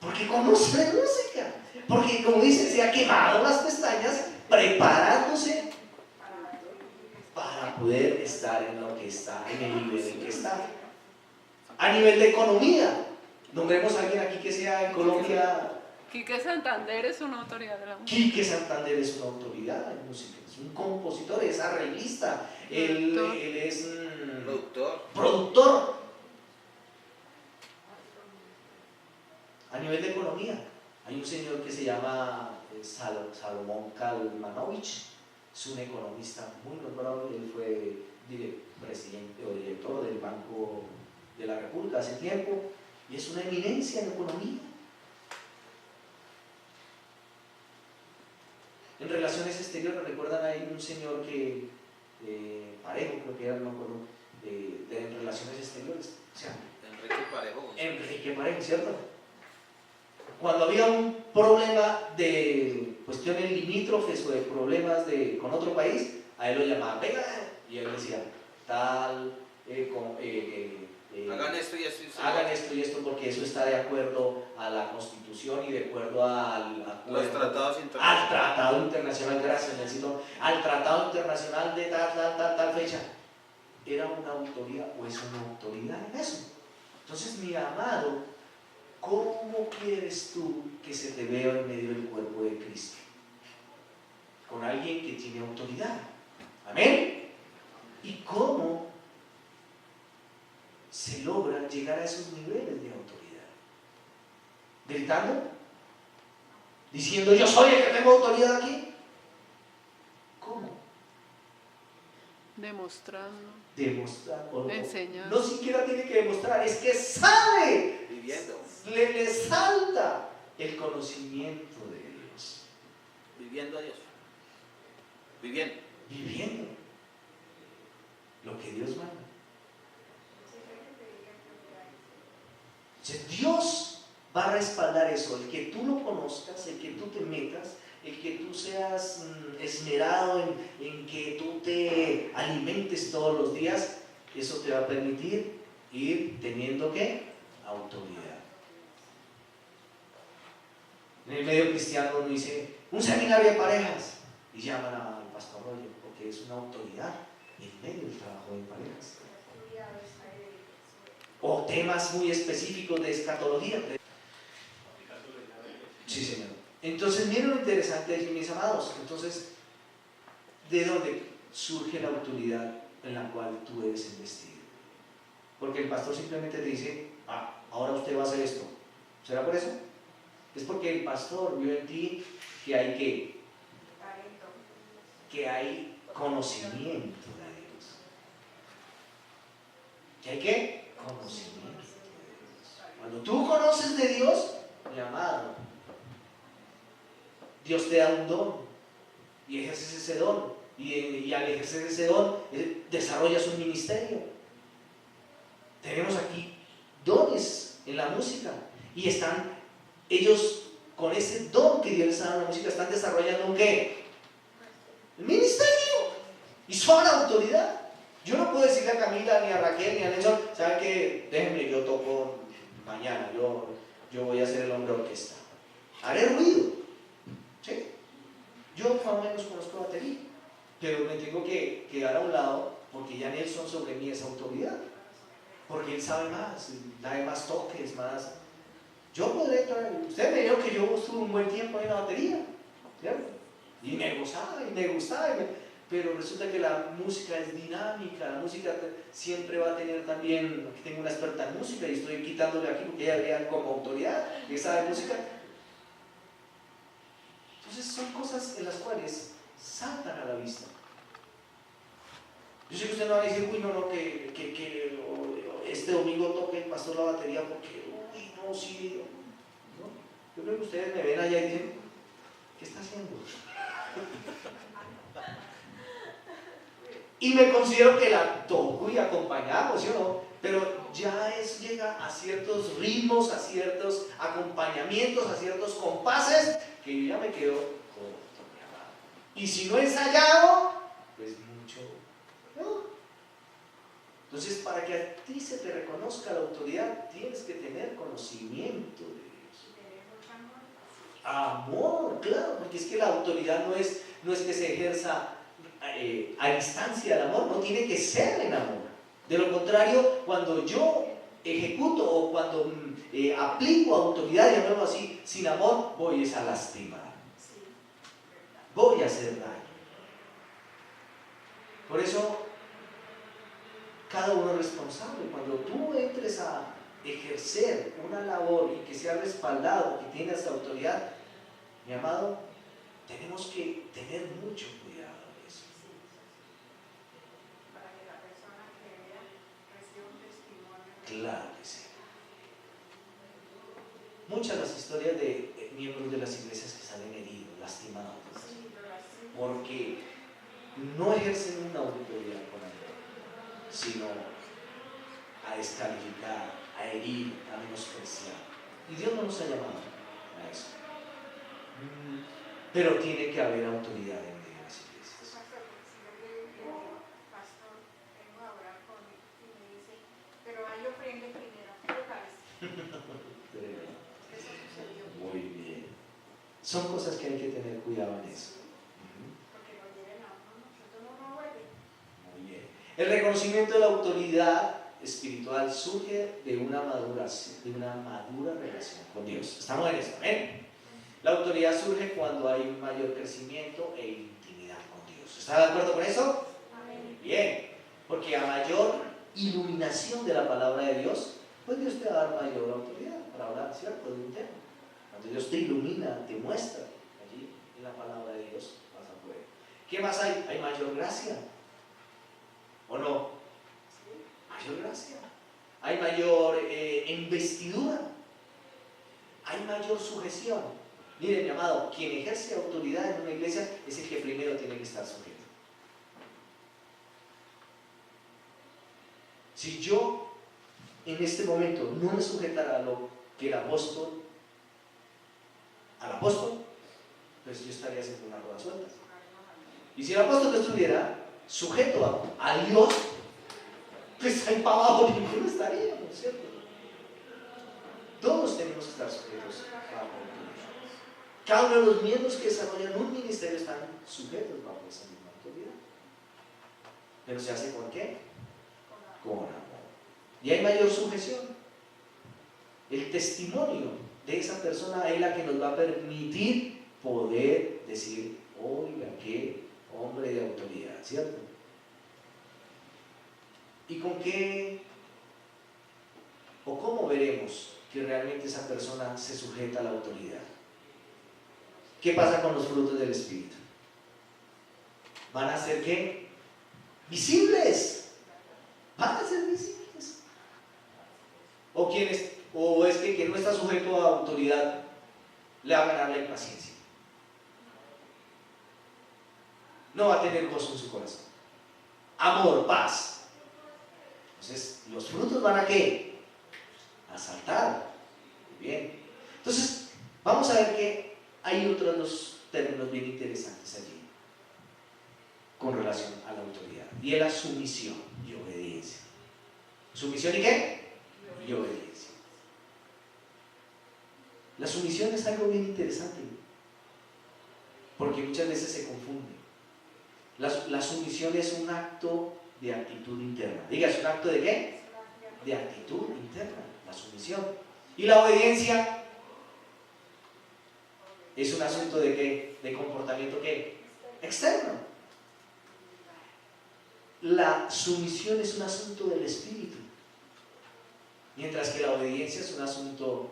A: Porque conoce de música. Porque, como dice, se ha quemado las pestañas preparándose para poder estar en lo que está, en el nivel en que está. A nivel de economía, nombremos a alguien aquí que sea en Colombia.
B: Quique Santander es una autoridad de la música.
A: Quique Santander es una autoridad en música, es un compositor, es arreglista, él es productor. A nivel de economía, hay un señor que se llama Salomón Kalmanovich, es un economista muy nombrado, él fue presidente o director del Banco de la República hace tiempo, y es una eminencia en economía. En relaciones exteriores, ¿recuerdan ahí un señor que, Parejo, creo que era, no me acuerdo, de relaciones exteriores? O sea, Enrique Parejo, ¿cierto? Cuando había un problema de cuestiones limítrofes o de problemas con otro país, a él lo llamaban, venga, y él decía, tal,
C: hagan esto y esto.
A: Hagan esto y esto porque eso está de acuerdo a la Constitución y de acuerdo
C: los tratados
A: al Tratado Internacional, gracias, necesito, al Tratado Internacional de tal fecha. ¿Era una autoridad o es una autoridad en eso? Entonces, mi amado, ¿cómo quieres tú que se te vea en medio del cuerpo de Cristo? con alguien que tiene autoridad. Amén. ¿Y cómo se logra llegar a esos niveles de autoridad? ¿Gritando? ¿Diciendo yo soy el que tengo autoridad aquí? ¿Cómo?
B: Demostrando.
A: Demostrar.
B: Enseñando.
A: No siquiera tiene que demostrar, es que sabe.
C: Viviendo.
A: Le salta el conocimiento de Dios.
C: Viviendo a Dios. Viviendo.
A: Viviendo lo que Dios manda. Entonces, Dios va a respaldar eso, el que tú lo conozcas, el que tú te metas, el que tú seas esmerado en que tú te alimentes todos los días. Eso te va a permitir ir teniendo ¿qué? Autoridad. En el medio cristiano uno dice un seminario de parejas y llaman al pastor Roger porque es una autoridad en medio del trabajo de parejas. O temas muy específicos de escatología. Sí, señor. Entonces, miren lo interesante aquí, mis amados. Entonces, ¿de dónde surge la autoridad en la cual tú debes investir? Porque el pastor simplemente te dice, ahora usted va a hacer esto. ¿Será por eso? Es porque el pastor vio en ti que hay que hay conocimiento de Dios. ¿Que hay qué? Conocimiento de Dios. Cuando tú conoces de Dios, mi amado, Dios te da un don y ejerces ese don. Y al ejercer ese don, desarrollas un ministerio. Tenemos aquí dones en la música y están ellos con ese don que Dios les ha dado en la música, están desarrollando un ¿qué? El ministerio. Y son autoridad. Yo no puedo decirle a Camila, ni a Raquel, ni a Nelson, ¿saben qué? Déjenme, yo toco mañana, yo voy a ser el hombre orquesta. Haré ruido. ¿Sí? Yo más o menos conozco batería, pero me tengo que quedar a un lado porque ya Nelson sobre mí es autoridad. Porque él sabe más, da más toques, más. Yo podré traer. Ustedes me dijeron que yo estuve un buen tiempo en la batería, ¿cierto? Y me gozaba, pero resulta que la música es dinámica, la música siempre va a tener también. Aquí tengo una experta en música y estoy quitándole aquí porque ella vea como autoridad, que sabe música. Entonces son cosas en las cuales saltan a la vista. Yo sé que usted no va a decir, uy, no, que este domingo toque el pastor la batería porque, uy, no, sí, no. Yo creo que ustedes me ven allá y dicen, ¿qué está haciendo? Y me considero que la toco y acompañamos, ¿sí o no? Pero ya llega a ciertos ritmos, a ciertos acompañamientos, a ciertos compases, que yo ya me quedo corto, mi amado. Y si no he ensayado, pues mucho, ¿no? Entonces, para que a ti se te reconozca la autoridad, tienes que tener conocimiento de Dios. Amor, claro, porque es que la autoridad no es que se ejerza a distancia del amor, no tiene que ser en amor. De lo contrario, cuando yo ejecuto o cuando aplico autoridad, llamémoslo así, sin amor, voy a lastimar, voy a hacer daño. Por eso, cada uno es responsable. Cuando tú entres a ejercer una labor y que sea respaldado, que tenga esta autoridad, mi amado, tenemos que tener mucho cuidado de eso.
D: Para que la persona que vea reciba un testimonio.
A: Claro que sí. Muchas las historias de miembros de las iglesias que salen heridos, lastimados, porque no ejercen una autoridad con él, sino a descalificar, a herir, a menospreciar. Y Dios no nos ha llamado a eso. Pero tiene que haber autoridad en medio de las iglesias.
D: Pastor, vengo a orar con él y me dice, pero hay ofrenda primero, ¿qué le parece? Eso sucedió.
A: Muy bien. Son cosas que hay que tener cuidado en eso.
D: Porque nos lleven a uno, nosotros no nos vuelve.
A: Muy bien. El reconocimiento de la autoridad espiritual surge de una madura relación con Dios. Estamos en eso, ¿amén? La autoridad surge cuando hay un mayor crecimiento e intimidad. está de acuerdo con eso?
D: Amén.
A: Bien, porque a mayor iluminación de la palabra de Dios, pues Dios te va a dar mayor autoridad para hablar, ¿cierto?, de un tema. Cuando Dios te ilumina, te muestra allí en la palabra de Dios, vas a poder. ¿Qué más hay? Hay mayor gracia, ¿o no? Mayor gracia. Hay mayor investidura. Hay mayor sujeción. Mire, mi amado, quien ejerce autoridad en una iglesia es el que primero tiene que estar sujeto. Si yo en este momento no me sujetara a lo que al apóstol, pues yo estaría haciendo una rueda suelta. Y si el apóstol no estuviera sujeto a Dios, pues ahí para abajo ninguno estaría, ¿no es cierto? Todos tenemos que estar sujetos bajo autoridad. Cada uno de los miembros que desarrollan un ministerio están sujetos bajo esa misma autoridad. Pero se hace ¿con qué? Con amor. Y hay mayor sujeción. El testimonio de esa persona es la que nos va a permitir poder decir, oiga, qué hombre de autoridad, ¿cierto? ¿Y con qué o cómo veremos que realmente esa persona se sujeta a la autoridad? ¿Qué pasa con los frutos del Espíritu? ¿Van a ser qué? Visibles. Van a ser visibles. ¿O es que quien no está sujeto a autoridad le va a ganar la impaciencia? No va a tener gozo en su corazón. Amor, paz. Entonces, los frutos van a ¿qué? A saltar. Muy bien. Entonces, vamos a ver que hay otros dos términos bien interesantes allí con relación a la autoridad. Y es la sumisión y obediencia. ¿Sumisión y qué? Y obediencia. La sumisión es algo bien interesante, porque muchas veces se confunde. La sumisión es un acto de actitud interna. Diga, ¿es un acto de qué? De actitud interna, la sumisión. Y la obediencia es un asunto de qué? De comportamiento ¿qué? Externo. La sumisión es un asunto del espíritu, mientras que la obediencia es un asunto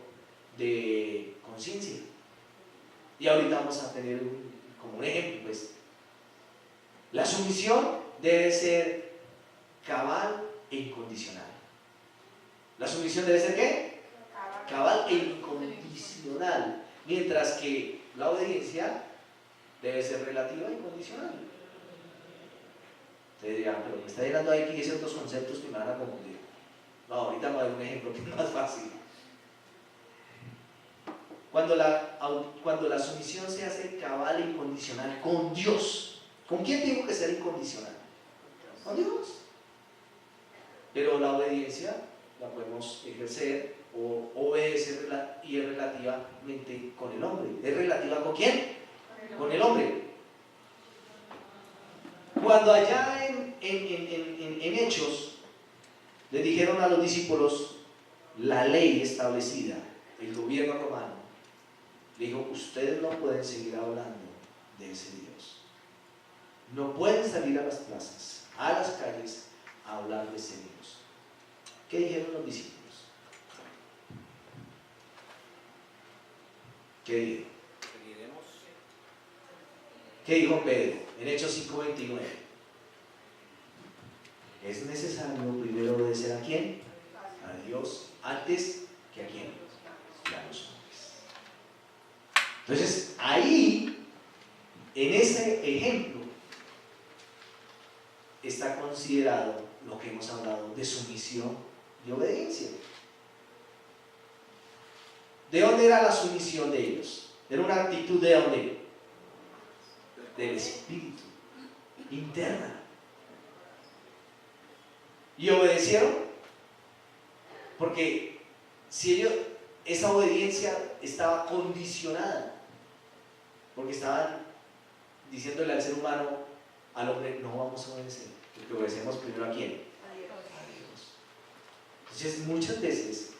A: de conciencia. Y ahorita vamos a tener como un ejemplo, pues. La sumisión debe ser cabal e incondicional. ¿La sumisión debe ser qué? Cabal e incondicional. Mientras que la obediencia debe ser relativa e incondicional. Ustedes dirán, pero me está llegando ahí que hay ciertos conceptos que me van a confundir. No, ahorita me voy a dar un ejemplo que es más fácil. Cuando la sumisión se hace cabal e incondicional con Dios, ¿con quién tengo que ser incondicional? Con Dios. Pero la obediencia la podemos ejercer o obedecer y es relativamente con el hombre. ¿Es relativa con quién? Con el hombre. Cuando allá en Hechos le dijeron a los discípulos la ley establecida, el gobierno romano, le dijo, ustedes no pueden seguir hablando de ese Dios. No pueden salir a las plazas, a las calles, a hablar de ese Dios. ¿Qué dijeron los discípulos? ¿Qué dijeron?
C: Seguiremos.
A: ¿Qué dijo Pedro en Hechos 5:29? Es necesario primero obedecer ¿a quién? A Dios antes que a quién? Que a los hombres. Entonces, ahí, en ese ejemplo, está considerado lo que hemos hablado de sumisión y obediencia. ¿De dónde era la sumisión de ellos? Era una actitud de dónde? Del espíritu, interna. ¿Y obedecieron? Porque si ellos, esa obediencia estaba condicionada, porque estaban diciéndole al ser humano, al hombre, no vamos a obedecer, porque obedecemos primero ¿a quién? A Dios. Entonces muchas veces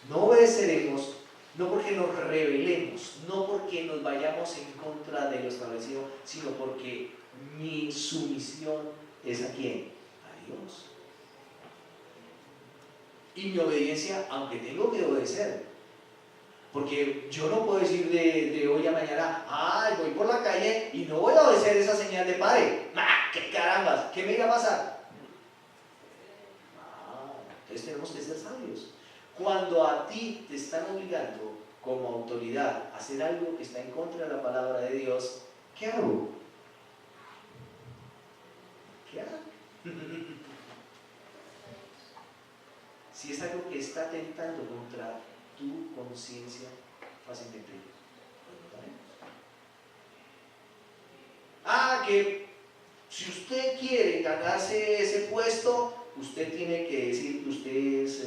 A: no obedeceremos, no porque nos rebelemos, no porque nos vayamos en contra de lo establecido, sino porque mi sumisión es ¿a quién? A Dios. Y mi obediencia, aunque tengo que obedecer, porque yo no puedo decir de hoy a mañana, ay, voy por la calle y no voy a obedecer esa señal de pare. ¡Qué carambas! ¿Qué me irá a pasar? Entonces tenemos que ser sabios. Cuando a ti te están obligando como autoridad a hacer algo que está en contra de la palabra de Dios, ¿qué hago? ¿Qué hago? Si es algo que está atentando contra tu conciencia, fácilmente que si usted quiere ganarse ese puesto, usted tiene que decir que usted es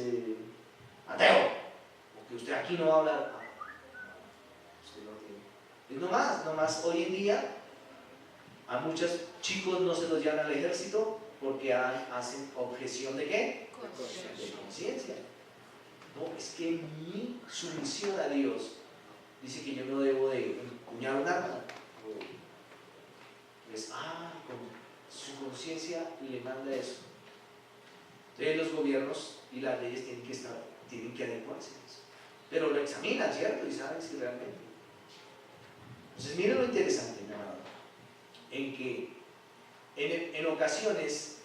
A: ateo, o que usted aquí no va a hablar. Usted no tiene. Es nomás hoy en día a muchos chicos no se los llevan al ejército porque hacen objeción ¿de qué? De conciencia. No, es que mi sumisión a Dios dice que yo no debo de empuñar un arma. Pues, con su conciencia le manda eso. Entonces los gobiernos y las leyes tienen que adecuarse a eso. Pero lo examinan, ¿cierto? Y saben si realmente. Entonces miren lo interesante, mi amado, en que en ocasiones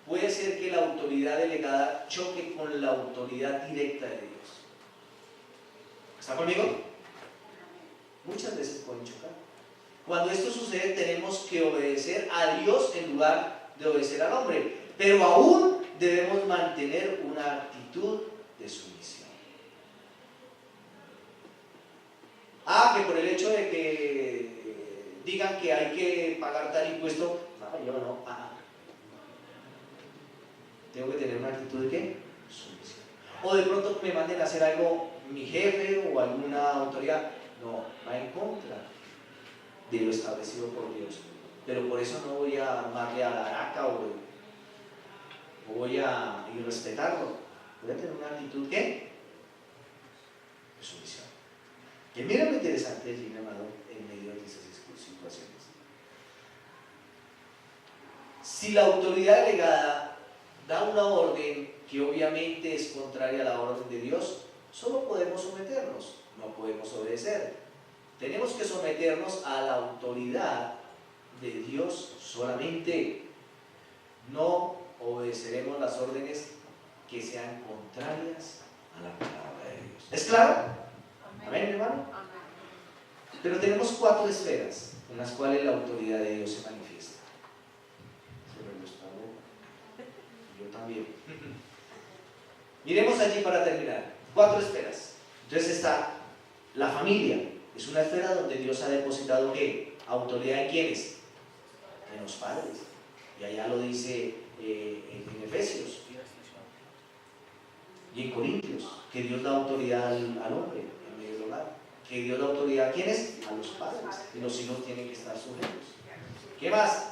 A: puede ser que la autoridad delegada choque con la autoridad directa de Dios. ¿Está conmigo? Muchas veces pueden chocar. Cuando esto sucede tenemos que obedecer a Dios en lugar de obedecer al hombre, pero aún debemos mantener una actitud de sumisión. Que por el hecho de que digan que hay que pagar tal impuesto, no, yo no. Tengo que tener una actitud de ¿qué? Sumisión. O de pronto me manden a hacer algo mi jefe o alguna autoridad, no, va en contra de lo establecido por Dios, pero por eso no voy a amarle a la araca o voy a irrespetarlo. Voy a tener una actitud ¿qué? De sumisión. Que miren lo interesante allí, mi amado, en medio de esas situaciones. Si la autoridad delegada da una orden que obviamente es contraria a la orden de Dios, solo podemos someternos, no podemos obedecer. Tenemos que someternos a la autoridad de Dios solamente. No obedeceremos las órdenes que sean contrarias a la palabra de Dios. ¿Es claro? Amén, hermano. Pero tenemos 4 esferas en las cuales la autoridad de Dios se manifiesta. Yo también. Miremos allí para terminar. 4 esferas. Entonces está la familia. Es una esfera donde Dios ha depositado ¿qué? Autoridad en ¿quiénes? En los padres. Y allá lo dice en Efesios y en Corintios, que Dios da autoridad al hombre en medio del hogar. Que Dios da autoridad ¿a quiénes? A los padres. Y los hijos tienen que estar sujetos. ¿Qué más?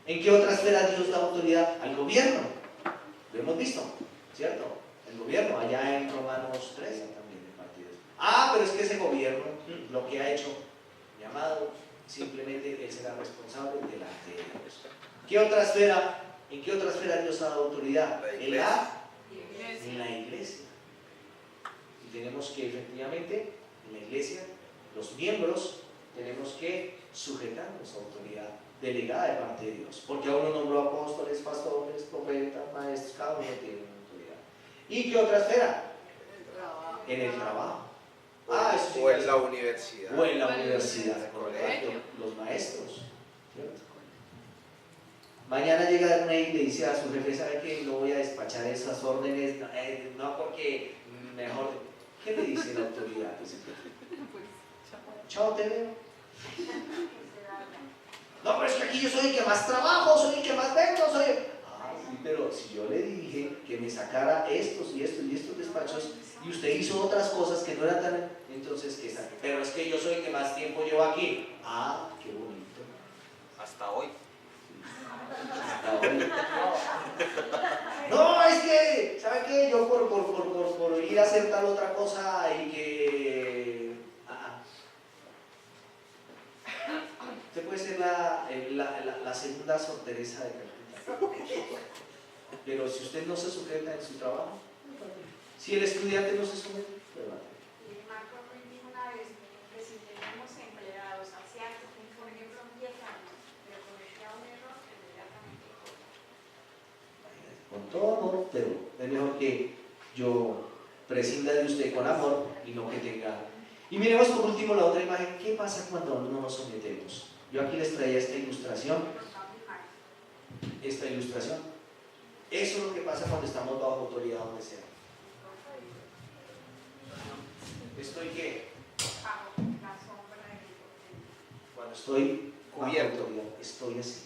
A: ¿En qué otra esfera Dios da autoridad? Al gobierno. Lo hemos visto, ¿cierto? El gobierno, allá en Romanos 3 también de partidos. Pero es que ese gobierno, lo que ha hecho, llamado, simplemente él será responsable delante de Dios. ¿Qué otra esfera? ¿En qué otra esfera Dios ha dado autoridad? En la iglesia. Y tenemos que efectivamente, en la iglesia, los miembros, tenemos que sujetarnos a autoridad delegada de parte de Dios, porque a uno nombró apóstoles, pastores, profetas, maestros, cada uno tiene una autoridad. ¿Y qué otra esfera? En el trabajo. Eso sí,
E: o en la universidad.
A: O en la universidad, correcto, los maestros, ¿cierto? Mañana llega una y le dice a su jefe, ¿sabe qué? No voy a despachar esas órdenes, no porque mejor. ¿Qué le dice la autoridad? Chao, te veo. No, pero es que aquí yo soy el que más trabajo, soy el que más vendo, sí, pero si yo le dije que me sacara estos y estos despachos y usted hizo otras cosas que no eran tan... Entonces, ¿qué saque? Pero es que yo soy el que más tiempo llevo aquí. Qué bonito.
C: Hasta hoy.
A: Hasta hoy. No, es que, ¿sabe qué? Yo por ir a hacer tal otra cosa y que la segunda sorteresa de Calcuta. Pero si usted no se sujeta en su trabajo, si el estudiante no se somete, pues va.
D: Y Marco Ruiz dijo una vez que si tenemos empleados asiáticos, por ejemplo, 10 años, le cometía un error, inmediatamente corta.
A: Con todo amor, pero es mejor que yo prescinda de usted con amor y no que tenga. Y miremos por último la otra imagen. ¿Qué pasa cuando no nos sometemos? Yo aquí les traía esta ilustración. Esta ilustración. Eso es lo que pasa cuando estamos bajo autoridad donde sea. ¿Estoy qué?
D: Bajo la sombra de Dios.
A: Cuando estoy bajo
C: Cubierto.
A: autoridad, estoy así.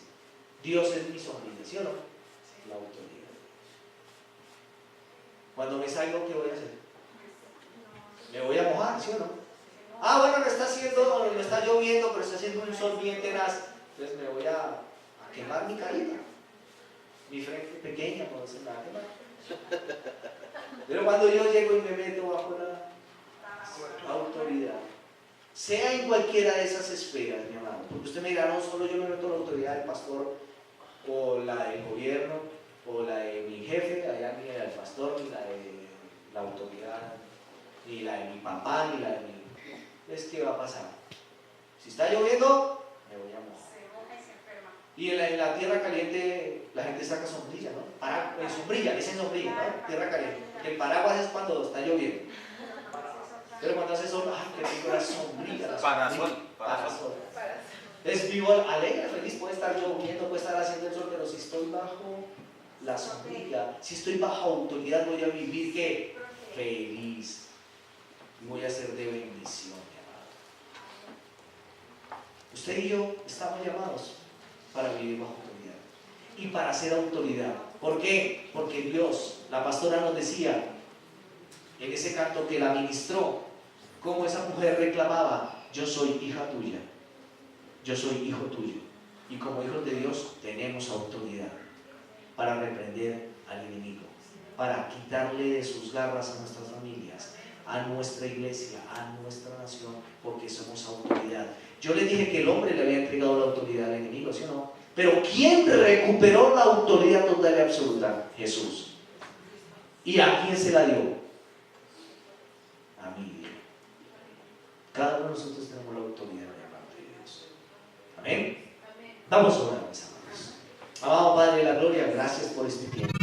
A: Dios es mi sombrilla, ¿sí o no? La autoridad. Cuando me salgo, ¿qué voy a hacer? Me voy a mojar, ¿sí o no? Ah, bueno, me está lloviendo, pero está haciendo un sol bien tenaz. Entonces me voy a quemar mi carita. Mi frente pequeña, no se me va a quemar. Pero cuando yo llego y me meto bajo la autoridad, sea en cualquiera de esas esferas, mi amado, porque usted me dirá, no, solo yo me meto en la autoridad del pastor, o la del gobierno, o la de mi jefe, allá ni la del pastor, ni la de la autoridad, ni la de mi papá, ni la de mi... ¿Qué va a pasar? Si está lloviendo, me voy a mojar.
D: Se moja y se enferma.
A: Y en la tierra caliente la gente saca sombrilla, ¿no? Sombrilla, esa es sombrilla, ¿no? Tierra caliente. El paraguas es cuando está lloviendo. Pero cuando hace sol, ¡ay, qué rico la sombrilla!
C: Parasol.
A: Parasol. Es vivo, alegre, feliz, puede estar lloviendo, puede estar haciendo el sol, pero si estoy bajo la sombrilla, si estoy bajo autoridad, voy a vivir, ¿qué? Feliz. Y voy a ser de bendición, mi amado. Usted y yo estamos llamados para vivir bajo autoridad y para ser autoridad. ¿Por qué? Porque Dios, la pastora nos decía en ese canto que la ministró, cómo esa mujer reclamaba: yo soy hija tuya, yo soy hijo tuyo. Y como hijos de Dios tenemos autoridad para reprender al enemigo, para quitarle de sus garras a nuestras familias, a nuestra iglesia, a nuestra nación, porque somos autoridad. Yo le dije que el hombre le había entregado la autoridad al enemigo, ¿sí o no? Pero ¿quién recuperó la autoridad total y absoluta? Jesús. ¿Y a quién se la dio? A mí. Cada uno de nosotros tenemos la autoridad de parte de Dios. Amén. Vamos a orar, mis amados. Amado Padre de la gloria, gracias por este tiempo.